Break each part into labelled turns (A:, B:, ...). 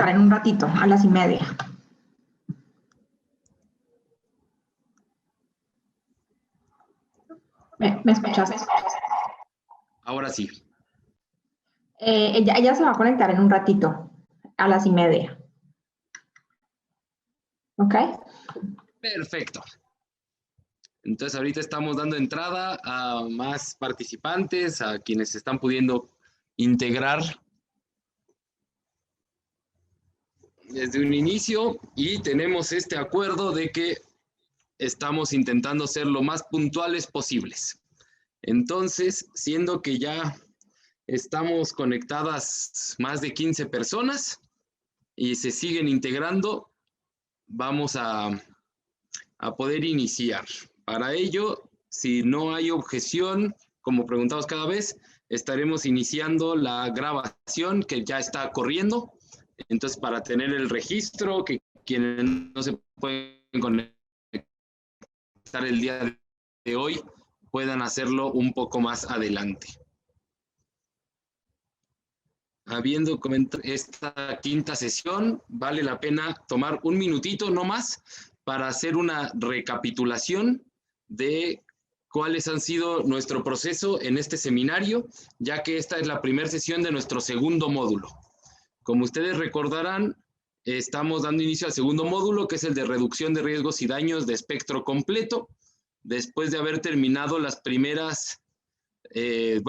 A: conectar en un ratito, a las 1:30. ¿Me escuchas?
B: Ahora sí.
A: Ella se va a conectar en un ratito, a las 1:30. ¿Ok?
B: Perfecto. Entonces ahorita estamos dando entrada a más participantes, a quienes se están pudiendo integrar desde un inicio, y tenemos este acuerdo de que estamos intentando ser lo más puntuales posibles. Entonces, siendo que ya estamos conectadas más de 15 personas y se siguen integrando, vamos a poder iniciar. Para ello, si no hay objeción, como preguntamos cada vez, estaremos iniciando la grabación que ya está corriendo. Entonces, para tener el registro, que quienes no se pueden conectar el día de hoy puedan hacerlo un poco más adelante. Habiendo comentado esta quinta sesión, vale la pena tomar un minutito no más para hacer una recapitulación de cuáles han sido nuestro proceso en este seminario, ya que esta es la primera sesión de nuestro segundo módulo. Como ustedes recordarán, estamos dando inicio al segundo módulo, que es el de reducción de riesgos y daños de espectro completo, después de haber terminado las primeras 3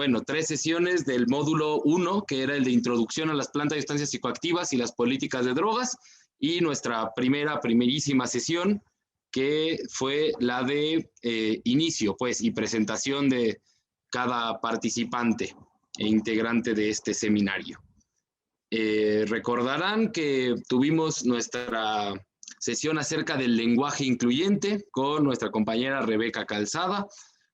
B: sesiones del módulo 1, que era el de introducción a las plantas de sustancias psicoactivas y las políticas de drogas, y nuestra primerísima sesión, que fue la de inicio, pues, y presentación de cada participante e integrante de este seminario. Recordarán que tuvimos nuestra sesión acerca del lenguaje incluyente con nuestra compañera Rebeca Calzada,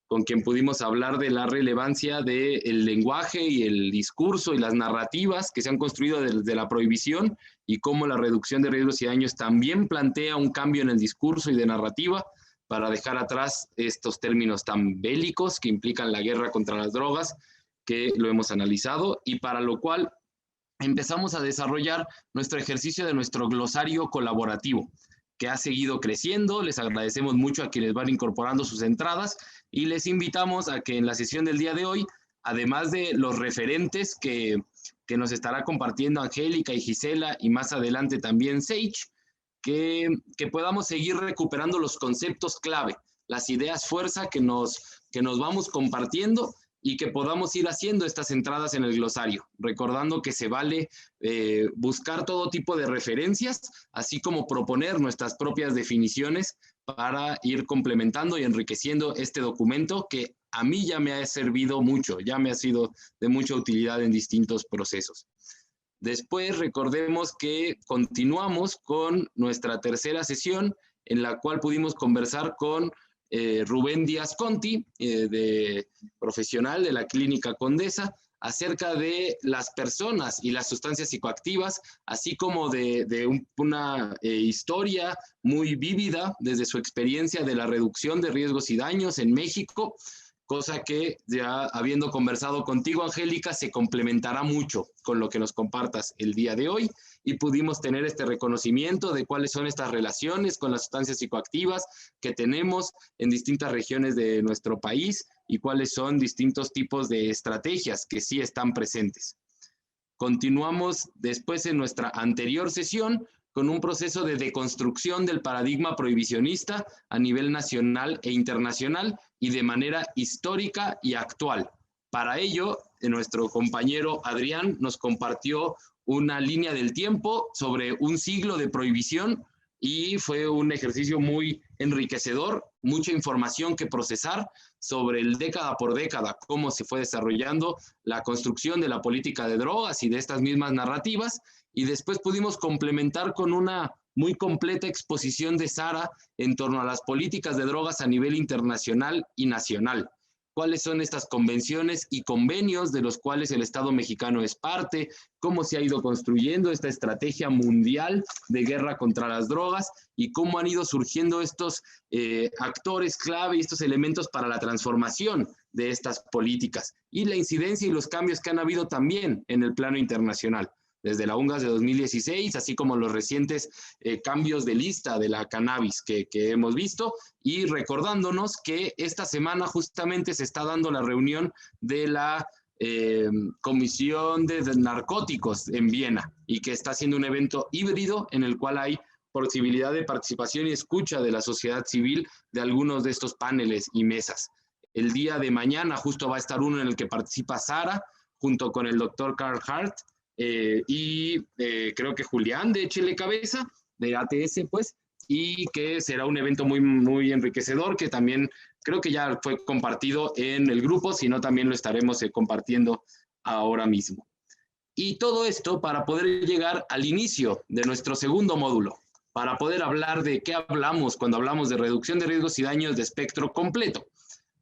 B: con quien pudimos hablar de la relevancia del lenguaje y el discurso y las narrativas que se han construido desde la prohibición, y cómo la reducción de riesgos y daños también plantea un cambio en el discurso y de narrativa para dejar atrás estos términos tan bélicos que implican la guerra contra las drogas, que lo hemos analizado, y para lo cual empezamos a desarrollar nuestro ejercicio de nuestro glosario colaborativo, que ha seguido creciendo. Les agradecemos mucho a quienes van incorporando sus entradas y les invitamos a que en la sesión del día de hoy, además de los referentes que nos estará compartiendo Angélica y Gisela, y más adelante también Sage, que podamos seguir recuperando los conceptos clave, las ideas fuerza que nos vamos compartiendo, y que podamos ir haciendo estas entradas en el glosario, recordando que se vale buscar todo tipo de referencias, así como proponer nuestras propias definiciones para ir complementando y enriqueciendo este documento, que a mí ya me ha servido mucho, ya me ha sido de mucha utilidad en distintos procesos. Después recordemos que continuamos con nuestra tercera sesión, en la cual pudimos conversar con Rubén Díaz Conti, profesional de la Clínica Condesa, acerca de las personas y las sustancias psicoactivas, así como de una historia muy vívida desde su experiencia de la reducción de riesgos y daños en México, cosa que, ya habiendo conversado contigo, Angélica, se complementará mucho con lo que nos compartas el día de hoy, y pudimos tener este reconocimiento de cuáles son estas relaciones con las sustancias psicoactivas que tenemos en distintas regiones de nuestro país, y cuáles son distintos tipos de estrategias que sí están presentes. Continuamos después en nuestra anterior sesión con un proceso de deconstrucción del paradigma prohibicionista a nivel nacional e internacional, y de manera histórica y actual. Para ello, nuestro compañero Adrián nos compartió una línea del tiempo sobre un siglo de prohibición, y fue un ejercicio muy enriquecedor, mucha información que procesar sobre el década por década, cómo se fue desarrollando la construcción de la política de drogas y de estas mismas narrativas, y después pudimos complementar con una muy completa exposición de Sara en torno a las políticas de drogas a nivel internacional y nacional. Cuáles son estas convenciones y convenios de los cuales el Estado mexicano es parte, cómo se ha ido construyendo esta estrategia mundial de guerra contra las drogas, y cómo han ido surgiendo estos actores clave y estos elementos para la transformación de estas políticas, y la incidencia y los cambios que han habido también en el plano internacional. desde la UNGAS de 2016, así como los recientes cambios de lista de la cannabis que hemos visto, y recordándonos que esta semana justamente se está dando la reunión de la Comisión de Narcóticos en Viena, y que está siendo un evento híbrido en el cual hay posibilidad de participación y escucha de la sociedad civil de algunos de estos paneles y mesas. El día de mañana justo va a estar uno en el que participa Sara, junto con el doctor Carl Hart, y creo que Julián de Chile Cabeza, de ATS, pues, y que será un evento muy, muy enriquecedor, que también creo que ya fue compartido en el grupo, si no también lo estaremos compartiendo ahora mismo. Y todo esto para poder llegar al inicio de nuestro segundo módulo, para poder hablar de qué hablamos cuando hablamos de reducción de riesgos y daños de espectro completo,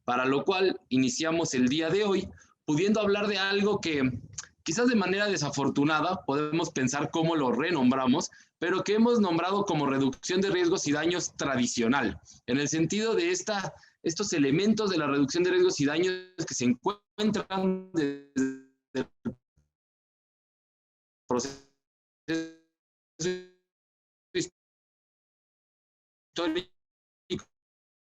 B: para lo cual iniciamos el día de hoy pudiendo hablar de algo que quizás de manera desafortunada podemos pensar cómo lo renombramos, pero que hemos nombrado como reducción de riesgos y daños tradicional, en el sentido de estos elementos de la reducción de riesgos y daños que se encuentran desde el proceso histórico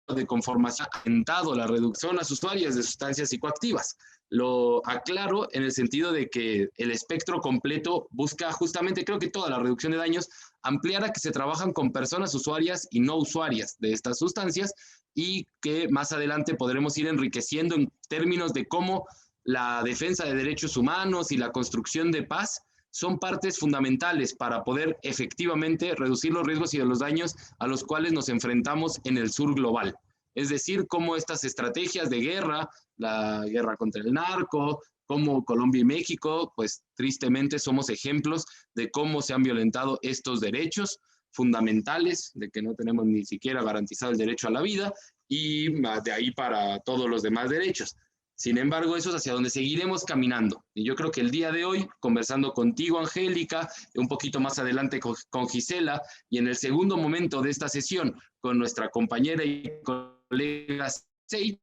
B: de conformación atentado a la reducción a las usuarias de sustancias psicoactivas. Lo aclaro en el sentido de que el espectro completo busca justamente, creo que toda la reducción de daños, ampliar a que se trabajan con personas usuarias y no usuarias de estas sustancias, y que más adelante podremos ir enriqueciendo en términos de cómo la defensa de derechos humanos y la construcción de paz son partes fundamentales para poder efectivamente reducir los riesgos y los daños a los cuales nos enfrentamos en el sur global. Es decir, cómo estas estrategias de guerra, la guerra contra el narco, como Colombia y México, pues tristemente somos ejemplos de cómo se han violentado estos derechos fundamentales, de que no tenemos ni siquiera garantizado el derecho a la vida, y de ahí para todos los demás derechos. Sin embargo, eso es hacia donde seguiremos caminando. Y yo creo que el día de hoy, conversando contigo, Angélica, un poquito más adelante con Gisela, y en el segundo momento de esta sesión, con nuestra compañera y colega Sage,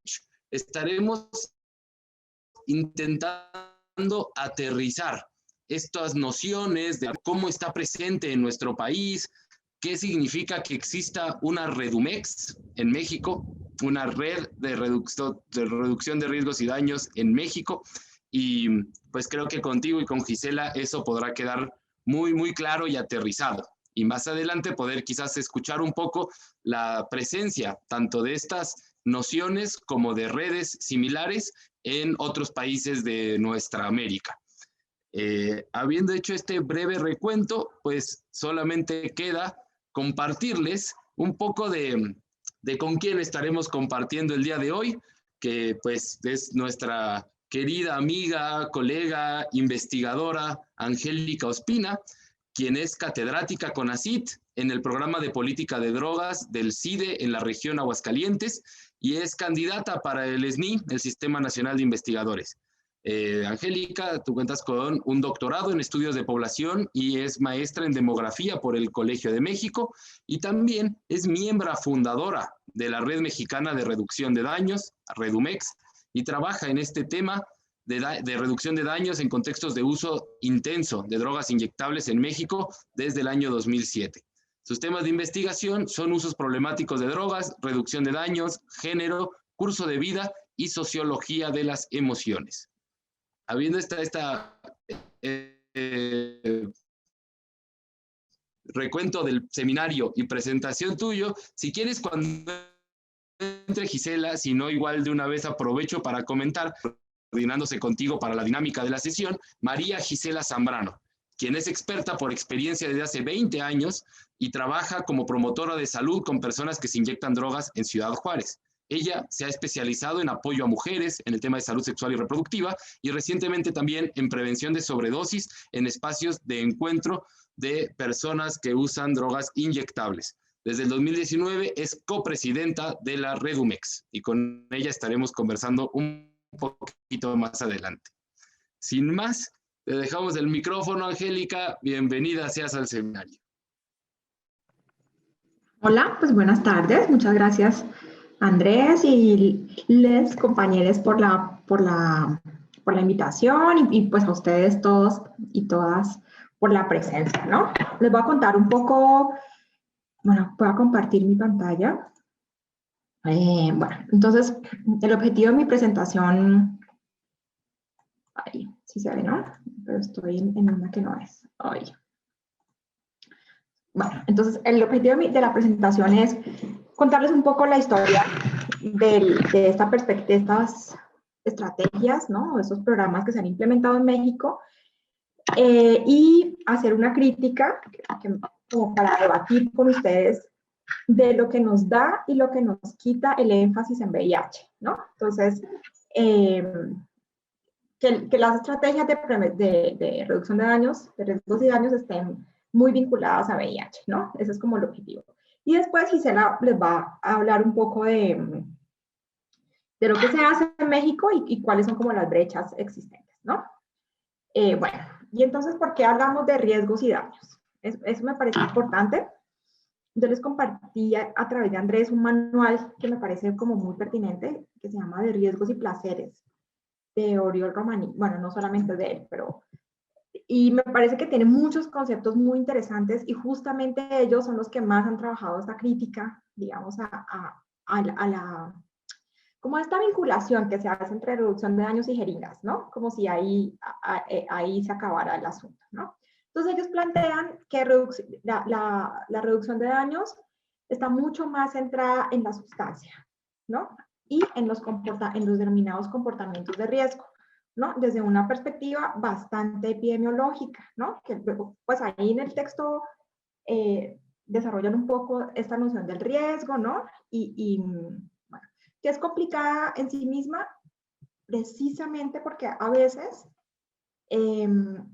B: estaremos intentando aterrizar estas nociones de cómo está presente en nuestro país, qué significa que exista una Redumex en México, una red de reducción de riesgos y daños en México, y pues creo que contigo y con Gisela eso podrá quedar muy, muy claro y aterrizado. Y más adelante poder quizás escuchar un poco la presencia tanto de estas nociones como de redes similares en otros países de nuestra América. Habiendo hecho este breve recuento, pues solamente queda compartirles un poco de con quién estaremos compartiendo el día de hoy, que pues es nuestra querida amiga, colega, investigadora Angélica Ospina, quien es catedrática CONACYT en el programa de política de drogas del CIDE en la región Aguascalientes, y es candidata para el SNI, el Sistema Nacional de Investigadores. Angélica, tú cuentas con un doctorado en estudios de población y es maestra en demografía por el Colegio de México, y también es miembro fundadora de la Red Mexicana de Reducción de Daños, Redumex, y trabaja en este tema de reducción de daños en contextos de uso intenso de drogas inyectables en México desde el año 2007. Sus temas de investigación son usos problemáticos de drogas, reducción de daños, género, curso de vida y sociología de las emociones. Habiendo recuento del seminario y presentación tuyo, si quieres cuando entre Gisela, si no igual de una vez aprovecho para comentar, coordinándose contigo para la dinámica de la sesión, María Gisela Zambrano, quien es experta por experiencia desde hace 20 años y trabaja como promotora de salud con personas que se inyectan drogas en Ciudad Juárez. Ella se ha especializado en apoyo a mujeres en el tema de salud sexual y reproductiva, y recientemente también en prevención de sobredosis en espacios de encuentro de personas que usan drogas inyectables. Desde el 2019 es copresidenta de la Redumex, y con ella estaremos conversando un poquito más adelante. Sin más, te dejamos el micrófono, Angélica. Bienvenida seas al seminario.
A: Hola, pues buenas tardes. Muchas gracias, Andrés, y les compañeros por la invitación, y pues a ustedes todos y todas la presencia, ¿no? Les voy a contar un poco, bueno, voy a compartir mi pantalla. Bueno, entonces, el objetivo de mi presentación, ahí, sí se ve, ¿no? Pero estoy en una que no es, ahí. Bueno, entonces, el objetivo de la presentación es contarles un poco la historia de esta perspectiva, de estas estrategias, ¿no? Esos programas que se han implementado en México, y hacer una crítica como para debatir con ustedes de lo que nos da y lo que nos quita el énfasis en VIH, ¿no? Entonces, que las estrategias de reducción de daños, de riesgos y daños estén muy vinculadas a VIH, ¿no? Ese es como el objetivo. Y después Gisela les va a hablar un poco de lo que se hace en México y cuáles son como las brechas existentes, ¿no? Bueno, y entonces, ¿por qué hablamos de riesgos y daños? Eso me parece importante. Yo les compartí a través de Andrés un manual que me parece como muy pertinente, que se llama De riesgos y placeres, de Oriol Romaní. Bueno, no solamente de él, pero... Y me parece que tiene muchos conceptos muy interesantes y justamente ellos son los que más han trabajado esta crítica, digamos, como esta vinculación que se hace entre reducción de daños y jeringas, ¿no? Como si ahí se acabara el asunto, ¿no? Entonces ellos plantean que la reducción de daños está mucho más centrada en la sustancia, ¿no? Y en los denominados comportamientos de riesgo, ¿no? Desde una perspectiva bastante epidemiológica, ¿no? Que pues ahí en el texto desarrollan un poco esta noción del riesgo, ¿no? Bueno, que es complicada en sí misma precisamente porque a veces el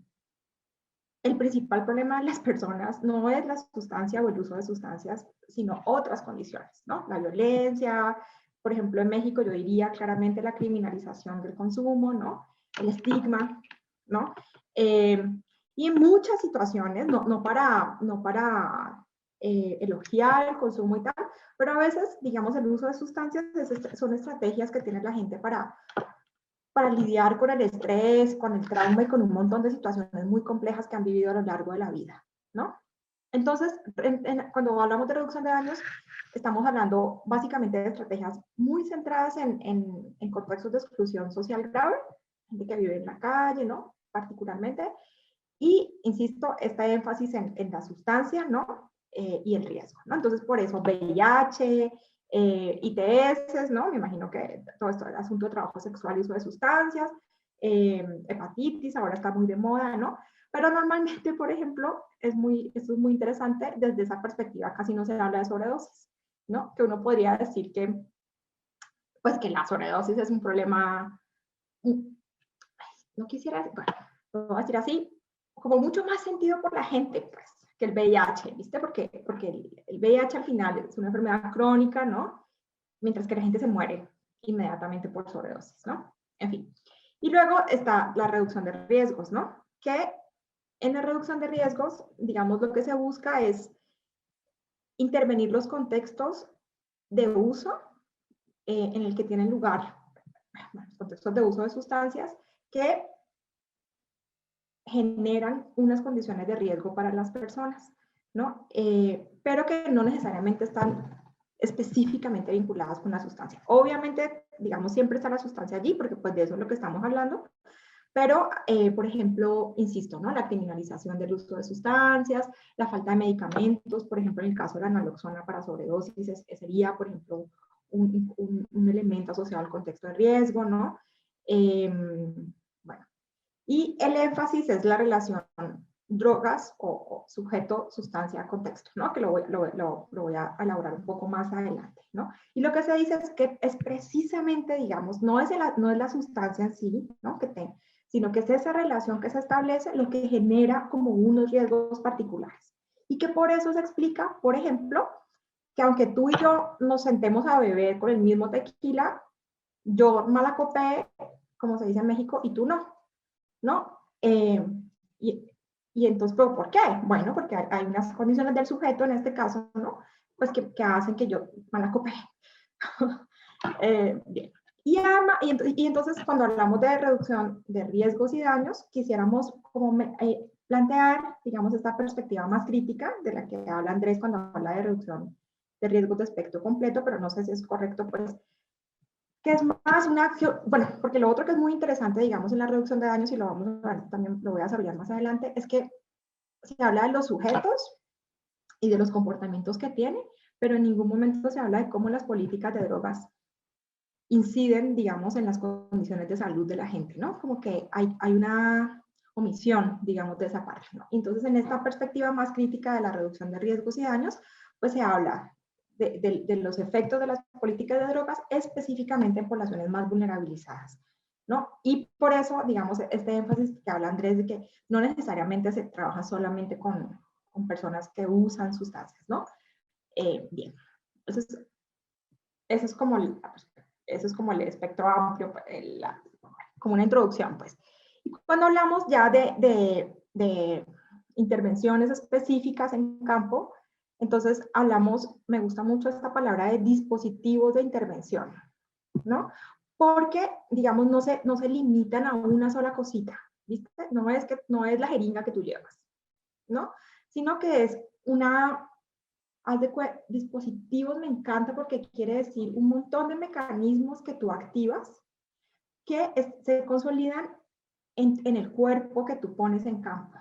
A: principal problema de las personas no es la sustancia o el uso de sustancias, sino otras condiciones, ¿no? La violencia, por ejemplo, en México yo diría claramente la criminalización del consumo, ¿no? El estigma, ¿no? Y en muchas situaciones, no para elogiar el consumo y tal, pero a veces, digamos, el uso de sustancias son estrategias que tiene la gente para lidiar con el estrés, con el trauma y con un montón de situaciones muy complejas que han vivido a lo largo de la vida, ¿no? Entonces, cuando hablamos de reducción de daños, estamos hablando básicamente de estrategias muy centradas en contextos de exclusión social grave, gente que vive en la calle, ¿no? Particularmente. Y, insisto, este énfasis en la sustancia, ¿no? Y el riesgo, ¿no? Entonces, por eso VIH, ITS, ¿no? Me imagino que todo esto, el asunto de trabajo sexual y uso de sustancias, hepatitis, ahora está muy de moda, ¿no? Pero normalmente, por ejemplo, esto es muy interesante, desde esa perspectiva casi no se habla de sobredosis, ¿no? Que uno podría decir que, pues que la sobredosis es un problema, no quisiera, bueno, lo voy a decir así, como mucho más sentido por la gente, pues, que el VIH, ¿viste? Porque el VIH al final es una enfermedad crónica, ¿no? Mientras que la gente se muere inmediatamente por sobredosis, ¿no? En fin. Y luego está la reducción de riesgos, ¿no? Que en la reducción de riesgos, digamos, lo que se busca es intervenir los contextos de uso en el que tienen lugar, los contextos de uso de sustancias que generan unas condiciones de riesgo para las personas, ¿no? Pero que no necesariamente están específicamente vinculadas con la sustancia. Obviamente, digamos, siempre está la sustancia allí, porque pues de eso es lo que estamos hablando, pero, por ejemplo, insisto, ¿no? La criminalización del uso de sustancias, la falta de medicamentos, por ejemplo, en el caso de la naloxona para sobredosis, sería, por ejemplo, un elemento asociado al contexto de riesgo, ¿no? Bueno, y el énfasis es la relación drogas o sujeto, sustancia, contexto, ¿no? Que lo voy a elaborar un poco más adelante, ¿no? Y lo que se dice es que es precisamente, digamos, no es la sustancia en sí, ¿no? Sino que es esa relación que se establece lo que genera como unos riesgos particulares. Y que por eso se explica, por ejemplo, que aunque tú y yo nos sentemos a beber con el mismo tequila, yo malacopé, como se dice en México, y tú no, ¿no? Y entonces, ¿pero por qué? Bueno, porque hay unas condiciones del sujeto, en este caso, ¿no? Pues que hacen que yo malacopé. Bien. Y entonces, cuando hablamos de reducción de riesgos y daños, quisiéramos como plantear, digamos, esta perspectiva más crítica de la que habla Andrés cuando habla de reducción de riesgos de espectro completo, pero no sé si es correcto, pues, que es más una acción, bueno, porque lo otro que es muy interesante, digamos, en la reducción de daños, y lo vamos a ver, también lo voy a desarrollar más adelante, es que se habla de los sujetos y de los comportamientos que tiene, pero en ningún momento se habla de cómo las políticas de drogas inciden, digamos, en las condiciones de salud de la gente, ¿no? Como que hay una omisión, digamos, de esa parte, ¿no? Entonces, en esta perspectiva más crítica de la reducción de riesgos y daños, pues se habla de los efectos de las políticas de drogas específicamente en poblaciones más vulnerabilizadas, ¿no? Y por eso, digamos, este énfasis que habla Andrés de que no necesariamente se trabaja solamente con personas que usan sustancias, ¿no? Bien, entonces, eso es como eso es como el espectro amplio, como una introducción, pues. Y cuando hablamos ya de intervenciones específicas en campo, entonces hablamos, me gusta mucho esta palabra de dispositivos de intervención, ¿no? Porque, digamos, no se limitan a una sola cosita, ¿viste? No es la jeringa que tú llevas, ¿no? Sino que es dispositivos me encanta porque quiere decir un montón de mecanismos que tú activas que se consolidan en el cuerpo que tú pones en campo,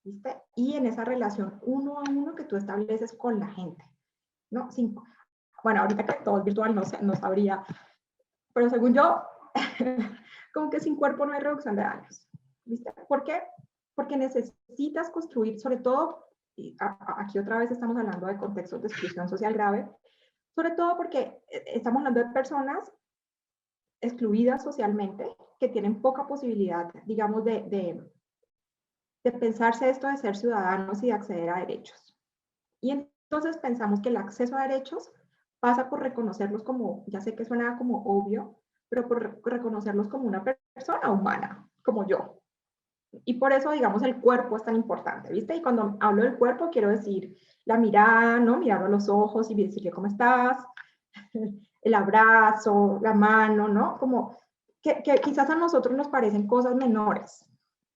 A: ¿viste? Y en esa relación uno a uno que tú estableces con la gente, ¿no? Bueno, ahorita que todo es virtual no sabría, pero según yo, como que sin cuerpo no hay reducción de daños, ¿viste? ¿Por qué? Porque necesitas construir, sobre todo, y aquí otra vez estamos hablando de contextos de exclusión social grave, sobre todo porque estamos hablando de personas excluidas socialmente, que tienen poca posibilidad, digamos, de pensarse esto de ser ciudadanos y de acceder a derechos. Y entonces pensamos que el acceso a derechos pasa por reconocerlos como, ya sé que suena como obvio, pero por reconocerlos como una persona humana, como yo. Y por eso, digamos, el cuerpo es tan importante, ¿viste? Y cuando hablo del cuerpo, quiero decir la mirada, ¿no? Mirarlo a los ojos y decirle cómo estás, el abrazo, la mano, ¿no? Como que quizás a nosotros nos parecen cosas menores,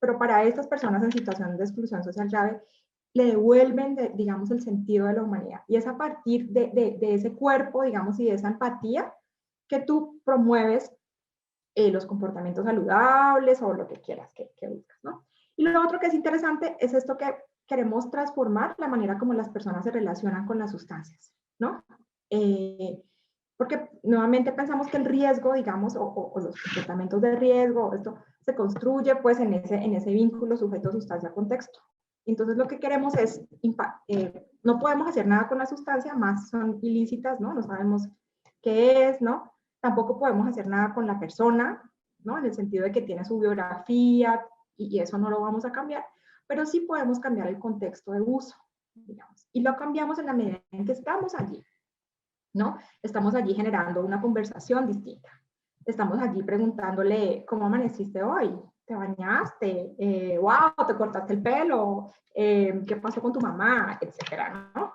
A: pero para estas personas en situación de exclusión social grave, le devuelven, digamos, el sentido de la humanidad. Y es a partir de ese cuerpo, digamos, y de esa empatía que tú promueves los comportamientos saludables o lo que quieras que buscas, ¿no? Y lo otro que es interesante es esto que queremos transformar la manera como las personas se relacionan con las sustancias, ¿no? Porque nuevamente pensamos que el riesgo, digamos, o los comportamientos de riesgo, esto se construye pues en ese vínculo sujeto-sustancia-contexto. Entonces lo que queremos es, no podemos hacer nada con la sustancia, más son ilícitas, ¿no? No sabemos qué es, ¿no? Tampoco podemos hacer nada con la persona, ¿no? En el sentido de que tiene su biografía y eso no lo vamos a cambiar, pero sí podemos cambiar el contexto de uso, digamos. Y lo cambiamos en la medida en que estamos allí, ¿no? Estamos allí generando una conversación distinta. Estamos allí preguntándole, ¿cómo amaneciste hoy? ¿Te bañaste? ¡Wow! ¿Te cortaste el pelo? ¿Qué pasó con tu mamá? Etcétera, ¿no?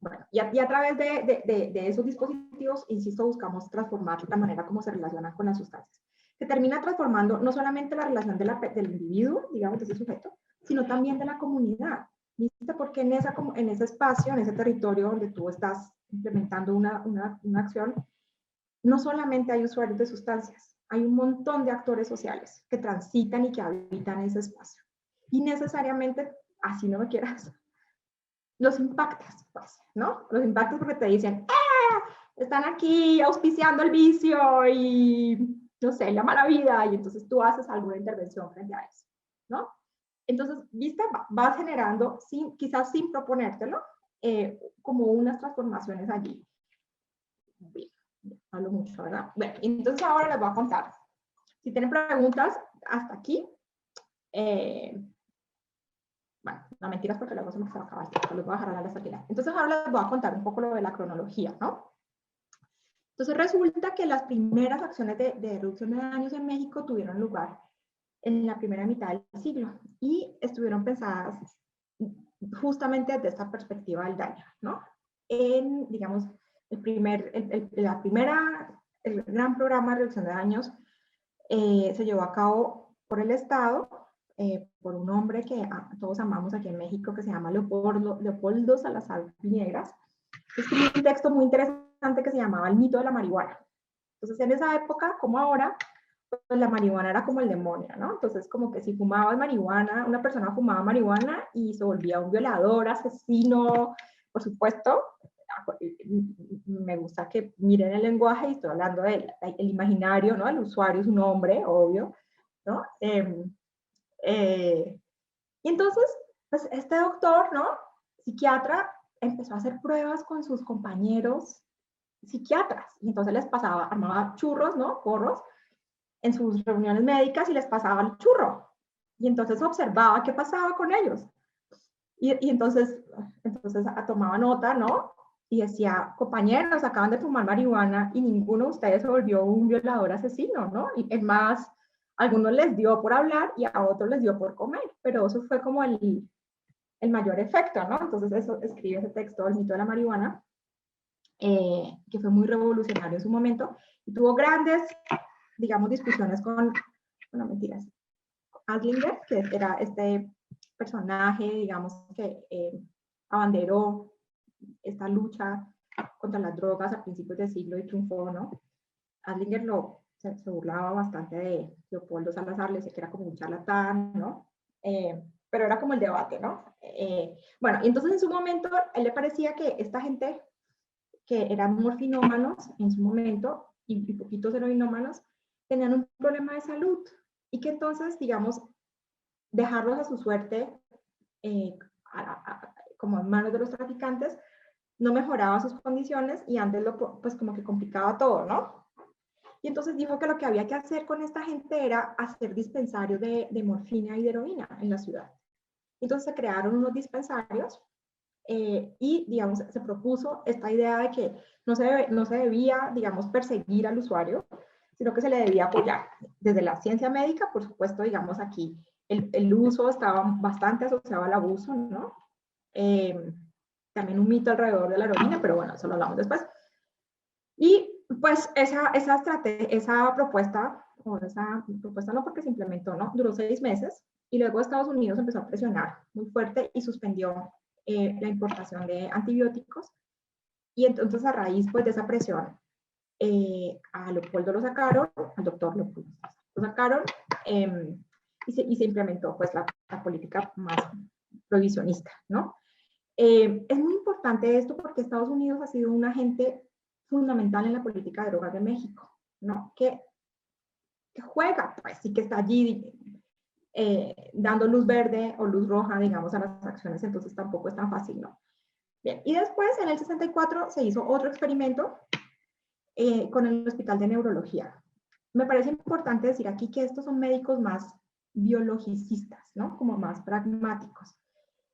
A: Bueno, y a través de esos dispositivos, insisto, buscamos transformar la manera como se relacionan con las sustancias. Que termina transformando no solamente la relación del individuo, digamos, de ese sujeto, sino también de la comunidad. ¿Viste? Porque en ese espacio, en ese territorio donde tú estás implementando una acción, no solamente hay usuarios de sustancias, hay un montón de actores sociales que transitan y que habitan ese espacio. Y necesariamente, así no me quieras, los impactas, pues, ¿no? Los impactas porque te dicen, están aquí auspiciando el vicio y, no sé, la mala vida, y entonces tú haces alguna intervención frente a eso, ¿no? Entonces, viste, vas generando, quizás sin proponértelo, como unas transformaciones allí. Bien, hablo mucho, ¿verdad? Bueno, entonces ahora les voy a contar. Si tienen preguntas hasta aquí, bueno, no mentiras porque luego se me va a acabar, los voy a dejar a la salida. Entonces ahora les voy a contar un poco lo de la cronología, ¿no? Entonces resulta que las primeras acciones de reducción de daños en México tuvieron lugar en la primera mitad del siglo y estuvieron pensadas justamente desde esta perspectiva del daño, ¿no? Digamos, el gran programa de reducción de daños se llevó a cabo por el Estado por un hombre que todos amamos aquí en México, que se llama Leopoldo Salazar Viñegras. Escribió un texto muy interesante que se llamaba El mito de la marihuana. Entonces, en esa época, como ahora, pues la marihuana era como el demonio, ¿no? Entonces, como que si fumabas marihuana, una persona fumaba marihuana y se volvía un violador, asesino, por supuesto. Me gusta que miren el lenguaje y estoy hablando del imaginario, ¿no? El usuario es un hombre, obvio, ¿no? Y entonces, pues este doctor, ¿no? Psiquiatra, empezó a hacer pruebas con sus compañeros psiquiatras. Y entonces les pasaba, armaba churros, ¿no? Porros, en sus reuniones médicas y les pasaba el churro. Y entonces observaba qué pasaba con ellos. Y entonces tomaba nota, ¿no? Y decía, compañeros, acaban de fumar marihuana y ninguno de ustedes se volvió un violador asesino, ¿no? Y es más, a algunos les dio por hablar y a otros les dio por comer, pero eso fue como el mayor efecto, ¿no? Entonces eso escribe ese texto, El mito de la marihuana, que fue muy revolucionario en su momento, y tuvo grandes, digamos, discusiones con, bueno, mentiras, Adlinger, que era este personaje, digamos, que abanderó esta lucha contra las drogas a principios del siglo y triunfó, ¿no? Adlinger se burlaba bastante de Leopoldo Salazar, le decía que era como un charlatán, ¿no? Pero era como el debate, ¿no? Bueno, y entonces en su momento, a él le parecía que esta gente que eran morfinómanos en su momento y poquitos heroinómanos, tenían un problema de salud y que entonces, digamos, dejarlos a su suerte como en manos de los traficantes no mejoraba sus condiciones y antes pues como que complicaba todo, ¿no? Y entonces dijo que lo que había que hacer con esta gente era hacer dispensarios de morfina y de heroína en la ciudad. Entonces se crearon unos dispensarios y, digamos, se propuso esta idea de que no se debía, digamos, perseguir al usuario, sino que se le debía apoyar. Desde la ciencia médica, por supuesto, digamos, aquí el uso estaba bastante asociado al abuso, ¿no? También un mito alrededor de la heroína, pero bueno, eso lo hablamos después. Y pues esa propuesta no porque se implementó, ¿no? Duró 6 meses y luego Estados Unidos empezó a presionar muy fuerte y suspendió la importación de antibióticos. Y entonces a raíz pues, de esa presión, a Leopoldo lo sacaron, al doctor Leopoldo lo sacaron y se implementó pues la política más prohibicionista, ¿no? Es muy importante esto porque Estados Unidos ha sido un agente fundamental en la política de drogas de México, ¿no? Que juega, pues, y que está allí dando luz verde o luz roja, digamos, a las acciones, entonces tampoco es tan fácil, ¿no? Bien, y después, en el 64, se hizo otro experimento con el Hospital de Neurología. Me parece importante decir aquí que estos son médicos más biologicistas, ¿no? Como más pragmáticos.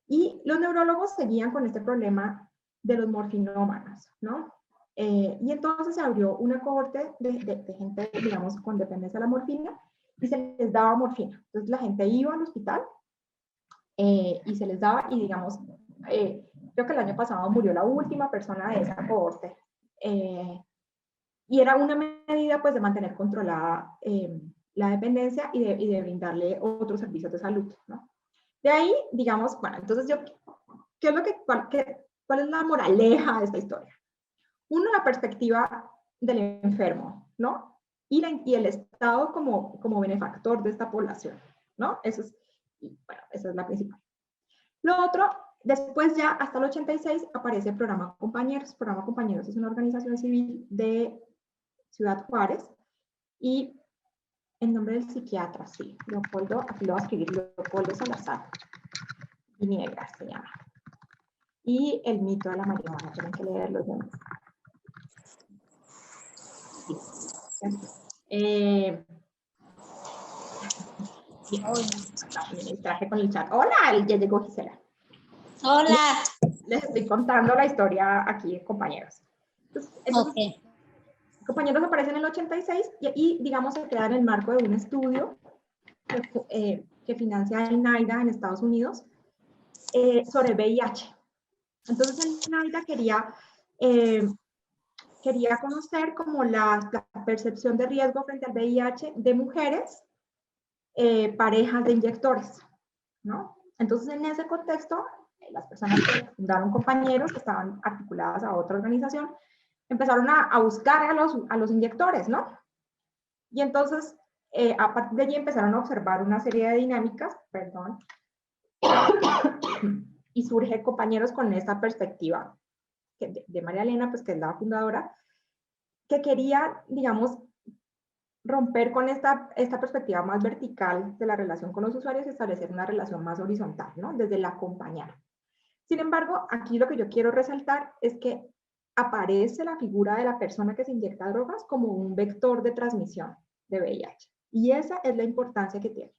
A: Y los neurólogos seguían con este problema de los morfinómanos, ¿no? Y entonces se abrió una cohorte de gente, digamos, con dependencia de la morfina y se les daba morfina. Entonces la gente iba al hospital y se les daba y, digamos, creo que el año pasado murió la última persona de esa cohorte. Y era una medida, pues, de mantener controlada la dependencia y de brindarle otros servicios de salud, ¿no? De ahí, digamos, bueno, entonces ¿cuál es la moraleja de esta historia? Uno, la perspectiva del enfermo, ¿no? Y el Estado como benefactor de esta población, ¿no? Esa es la principal. Lo otro, después ya hasta el 86 aparece el Programa Compañeros. Programa Compañeros es una organización civil de Ciudad Juárez y en nombre del psiquiatra, sí, Leopoldo, aquí lo voy a escribir, Leopoldo Salazar Viñegras se llama. Y El mito de la marihuana, tienen que leer los demás. Me traje con el chat. Hola, ya llegó Gisela.
C: Hola.
A: Les estoy contando la historia aquí, compañeros. Entonces, compañeros aparece en el 86 y digamos, se queda en el marco de un estudio que financia el NIDA en Estados Unidos sobre VIH. Entonces, el NIDA quería conocer como la percepción de riesgo frente al VIH de mujeres parejas de inyectores, ¿no? Entonces, en ese contexto, las personas que fundaron compañeros, que estaban articuladas a otra organización, empezaron a buscar a los inyectores, ¿no? Y entonces, a partir de allí empezaron a observar una serie de dinámicas, perdón, y surge compañeros con esta perspectiva de María Elena, pues que es la fundadora, que quería, digamos, romper con esta perspectiva más vertical de la relación con los usuarios y establecer una relación más horizontal, ¿no? Desde el acompañar. Sin embargo, aquí lo que yo quiero resaltar es que aparece la figura de la persona que se inyecta drogas como un vector de transmisión de VIH. Y esa es la importancia que tiene,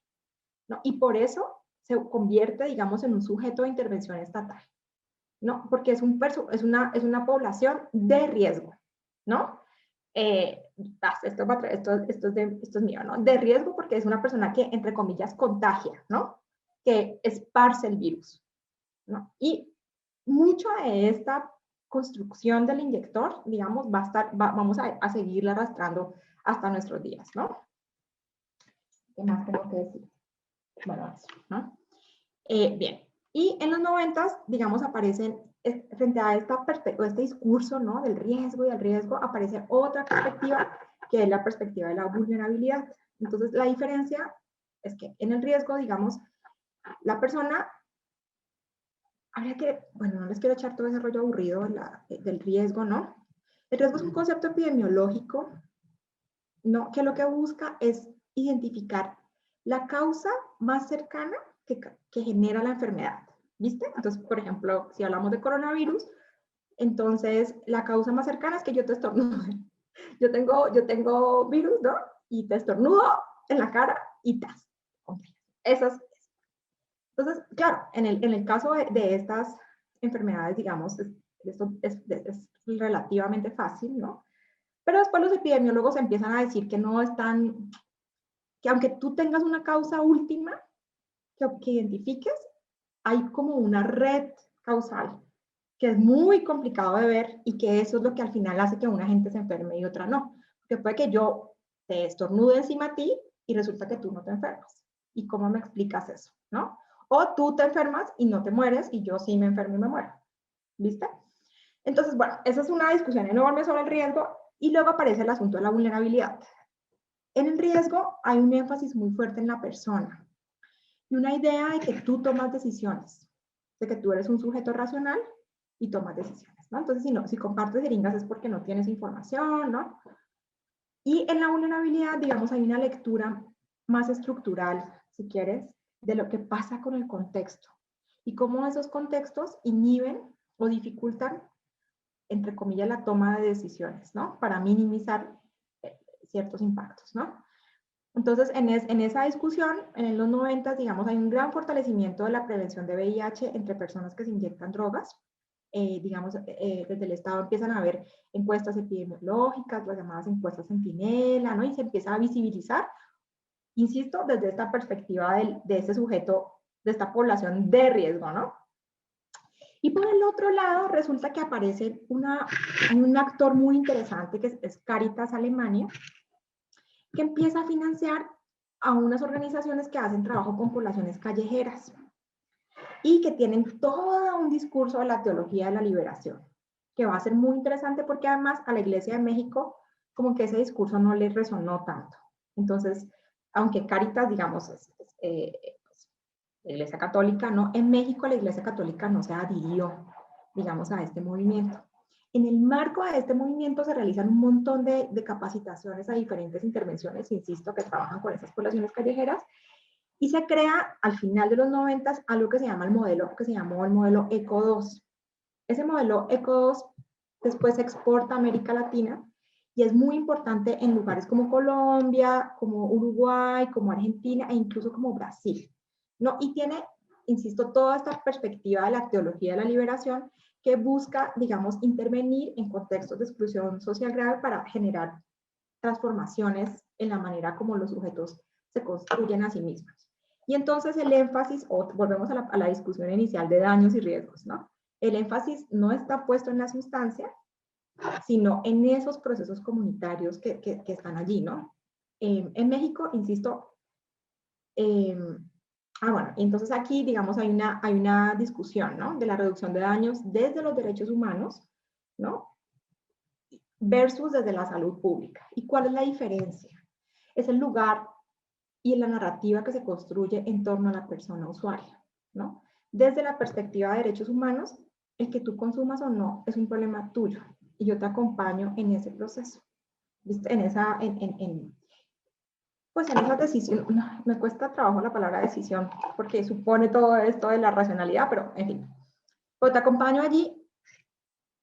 A: ¿no? Y por eso se convierte, digamos, en un sujeto de intervención estatal, ¿no? Porque es una población de riesgo, ¿no? Esto es mío, ¿no? De riesgo porque es una persona que, entre comillas, contagia, ¿no? Que esparce el virus, ¿no? Y mucho de esta construcción del inyector, digamos, vamos a seguirla arrastrando hasta nuestros días, ¿no? ¿Qué más tengo que decir? Bueno, eso, ¿no? Bien, y en los 90, digamos, aparecen, frente a esta perspectiva, este discurso, ¿no? Del riesgo y del riesgo, aparece otra perspectiva, que es la perspectiva de la vulnerabilidad. Entonces, la diferencia es que en el riesgo, digamos, la persona, habría que, bueno, no les quiero echar todo ese rollo aburrido del riesgo, ¿no? El riesgo es un concepto epidemiológico, ¿no? Que lo que busca es identificar la causa más cercana que genera la enfermedad, ¿viste? Entonces, por ejemplo, si hablamos de coronavirus, entonces la causa más cercana es que yo te estornude. Yo tengo virus, ¿no? Y te estornudo en la cara y tas. Esas. Entonces, claro, en el caso de estas enfermedades, digamos, esto es relativamente fácil, ¿no? Pero después los epidemiólogos empiezan a decir que no es tan, que aunque tú tengas una causa última que identifiques, hay como una red causal que es muy complicado de ver y que eso es lo que al final hace que una gente se enferme y otra no. Porque puede que yo te estornude encima a ti y resulta que tú no te enfermas. ¿Y cómo me explicas eso? ¿No? O tú te enfermas y no te mueres y yo sí me enfermo y me muero. ¿Viste? Entonces, bueno, esa es una discusión enorme sobre el riesgo y luego aparece el asunto de la vulnerabilidad. En el riesgo hay un énfasis muy fuerte en la persona y una idea de que tú tomas decisiones, de que tú eres un sujeto racional y tomas decisiones, ¿no? Entonces, si compartes jeringas es porque no tienes información, ¿no? Y en la vulnerabilidad, digamos, hay una lectura más estructural, si quieres, de lo que pasa con el contexto y cómo esos contextos inhiben o dificultan, entre comillas, la toma de decisiones, ¿no? Para minimizar ciertos impactos, ¿no? Entonces, en esa discusión, en los 90, digamos, hay un gran fortalecimiento de la prevención de VIH entre personas que se inyectan drogas. Digamos, desde el Estado empiezan a haber encuestas epidemiológicas, las llamadas encuestas centinela, ¿no? Y se empieza a visibilizar, insisto, desde esta perspectiva de ese sujeto, de esta población de riesgo, ¿no? Y por el otro lado, resulta que aparece un actor muy interesante que es Caritas Alemania, que empieza a financiar a unas organizaciones que hacen trabajo con poblaciones callejeras y que tienen todo un discurso de la teología de la liberación, que va a ser muy interesante porque además a la Iglesia de México como que ese discurso no le resonó tanto. Entonces, aunque Caritas, digamos, la Iglesia Católica, ¿no? En México la Iglesia Católica no se adhirió, digamos, a este movimiento. En el marco de este movimiento se realizan un montón de capacitaciones a diferentes intervenciones, insisto, que trabajan con esas poblaciones callejeras, y se crea al final de los 90 algo que se llama el modelo, que se llamó el modelo ECO2. Ese modelo ECO2 después se exporta a América Latina y es muy importante en lugares como Colombia, como Uruguay, como Argentina e incluso como Brasil, ¿no? Y tiene, insisto, toda esta perspectiva de la teología de la liberación que busca, digamos, intervenir en contextos de exclusión social grave para generar transformaciones en la manera como los sujetos se construyen a sí mismos. Y entonces el énfasis, o volvemos a la discusión inicial de daños y riesgos, ¿no? El énfasis no está puesto en la sustancia, sino en esos procesos comunitarios que están allí, ¿no? En México, insisto, Bueno, y entonces aquí, digamos, hay una discusión, ¿no? De la reducción de daños desde los derechos humanos, ¿no? Versus desde la salud pública. ¿Y cuál es la diferencia? Es el lugar y la narrativa que se construye en torno a la persona usuaria, ¿no? Desde la perspectiva de derechos humanos, el que tú consumas o no es un problema tuyo y yo te acompaño en ese proceso, ¿viste? Pues en esa decisión, me cuesta trabajo la palabra decisión porque supone todo esto de la racionalidad, pero en fin, pues te acompaño allí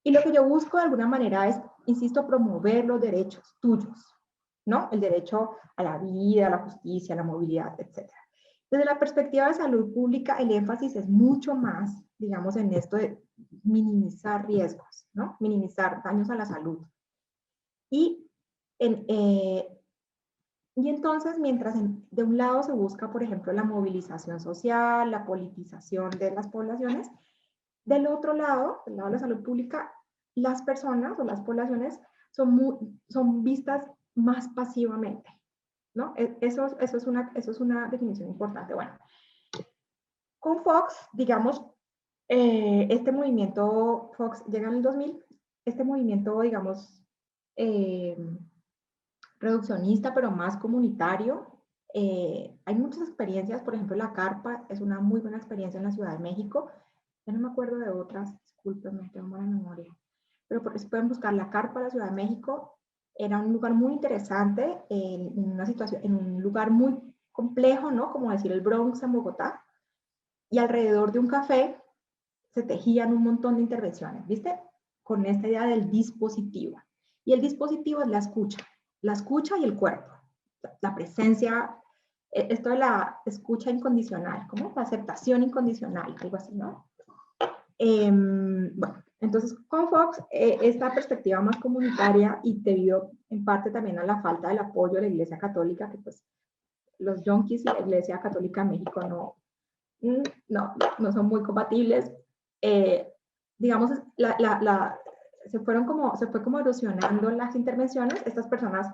A: y lo que yo busco de alguna manera es, insisto, promover los derechos tuyos, ¿no? El derecho a la vida, a la justicia, a la movilidad, etc. Desde la perspectiva de salud pública, el énfasis es mucho más, digamos, en esto de minimizar riesgos, ¿no? Minimizar daños a la salud. Y, y entonces, mientras de un lado se busca, por ejemplo, la movilización social, la politización de las poblaciones, del otro lado, del lado de la salud pública, las personas o las poblaciones son vistas más pasivamente, ¿no? Eso es una definición importante. Bueno, con Fox, digamos, este movimiento, Fox llega en el 2000, este movimiento, digamos, eh, reduccionista, pero más comunitario. Hay muchas experiencias, por ejemplo, la carpa es una muy buena experiencia en la Ciudad de México. Ya no me acuerdo de otras, discúlpenme, tengo mala memoria. Pero porque se pueden buscar la carpa de la Ciudad de México. Era un lugar muy interesante, en una situación, en un lugar muy complejo, ¿no? Como decir el Bronx en Bogotá. Y alrededor de un café se tejían un montón de intervenciones, ¿viste? Con esta idea del dispositivo. Y el dispositivo es la escucha y el cuerpo, la presencia, esto de la escucha incondicional, ¿cómo? La aceptación incondicional, algo así, ¿no? Bueno, entonces con Fox, esta perspectiva más comunitaria y debido en parte también a la falta del apoyo de la Iglesia Católica, que pues los yonkis y la Iglesia Católica en México no son muy compatibles. Digamos, se fue como erosionando las intervenciones. Estas personas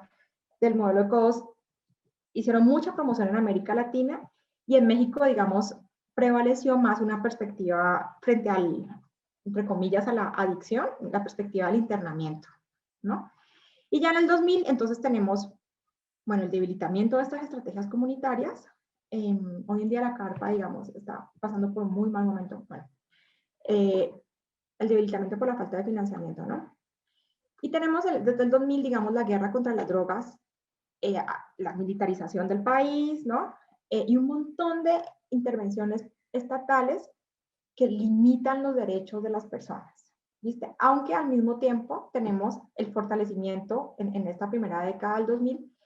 A: del modelo de CODOS hicieron mucha promoción en América Latina y en México, digamos, prevaleció más una perspectiva frente al, entre comillas, a la adicción, la perspectiva del internamiento, ¿no? Y ya en el 2000, entonces tenemos, bueno, el debilitamiento de estas estrategias comunitarias. Hoy en día la carpa, digamos, está pasando por un muy mal momento. Bueno, el debilitamiento por la falta de financiamiento, ¿no? Y tenemos desde el 2000, digamos, la guerra contra las drogas, la militarización del país, ¿no? Y un montón de intervenciones estatales que limitan los derechos de las personas, ¿viste? Aunque al mismo tiempo tenemos el fortalecimiento en esta primera década del 2000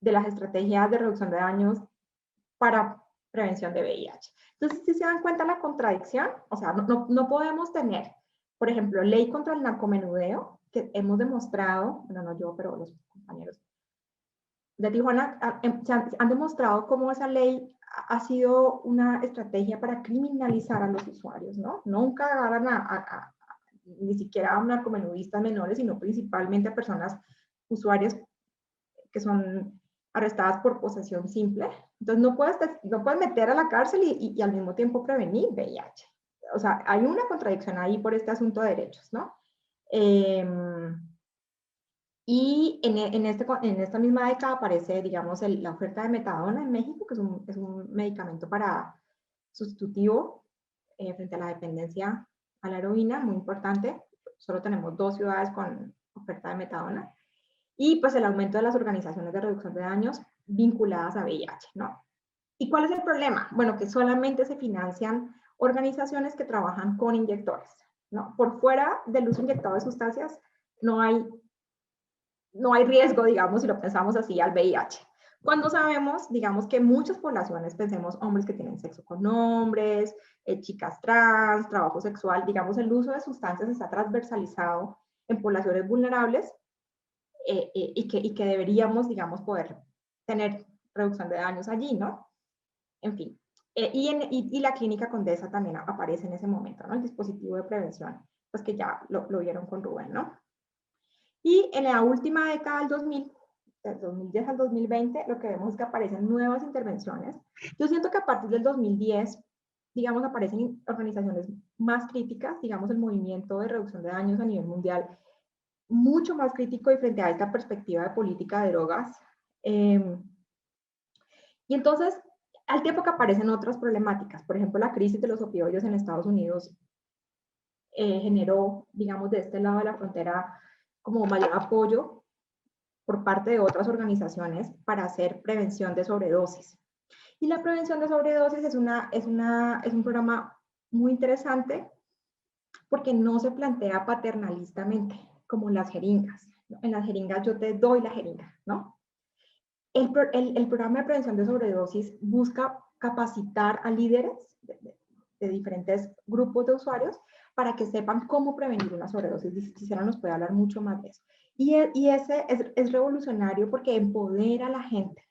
A: de las estrategias de reducción de daños para prevención de VIH. Entonces, si se dan cuenta la contradicción, o sea, no podemos tener, por ejemplo, ley contra el narcomenudeo, que hemos demostrado, bueno, no yo, pero los compañeros de Tijuana han demostrado cómo esa ley ha sido una estrategia para criminalizar a los usuarios, ¿no? Nunca agarran ni siquiera a narcomenudistas menores, sino principalmente a personas usuarias que son arrestadas por posesión simple. Entonces no puedes meter a la cárcel y al mismo tiempo prevenir VIH. O sea, hay una contradicción ahí por este asunto de derechos, ¿no? Y en esta misma década aparece, digamos, la oferta de metadona en México, que es un medicamento para sustitutivo frente a la dependencia a la heroína, muy importante. Solo tenemos 2 ciudades con oferta de metadona. Y pues el aumento de las organizaciones de reducción de daños vinculadas a VIH, ¿no? ¿Y cuál es el problema? Bueno, que solamente se financian organizaciones que trabajan con inyectores, ¿no? Por fuera del uso inyectado de sustancias no hay riesgo, digamos, si lo pensamos así, al VIH. Cuando sabemos, digamos, que muchas poblaciones, pensemos hombres que tienen sexo con hombres, chicas trans, trabajo sexual, digamos, el uso de sustancias está transversalizado en poblaciones vulnerables y que deberíamos, digamos, poder tener reducción de daños allí, ¿no? En fin. Y la clínica Condesa también aparece en ese momento, ¿no? El dispositivo de prevención, pues que ya lo vieron con Rubén, ¿no? Y en la última década del 2000, del 2010 al 2020, lo que vemos es que aparecen nuevas intervenciones. Yo siento que a partir del 2010, digamos, aparecen organizaciones más críticas, digamos, el movimiento de reducción de daños a nivel mundial, mucho más crítico y frente a esta perspectiva de política de drogas. Y entonces, al tiempo que aparecen otras problemáticas, por ejemplo, la crisis de los opioides en Estados Unidos generó, digamos, de este lado de la frontera como mayor apoyo por parte de otras organizaciones para hacer prevención de sobredosis. Y la prevención de sobredosis es un programa muy interesante porque no se plantea paternalistamente, como en las jeringas. ¿No? En las jeringas yo te doy la jeringa, ¿no? El programa de prevención de sobredosis busca capacitar a líderes de diferentes grupos de usuarios para que sepan cómo prevenir una sobredosis. Quisiera nos puede hablar mucho más de eso. Y ese es revolucionario porque empodera a la gente,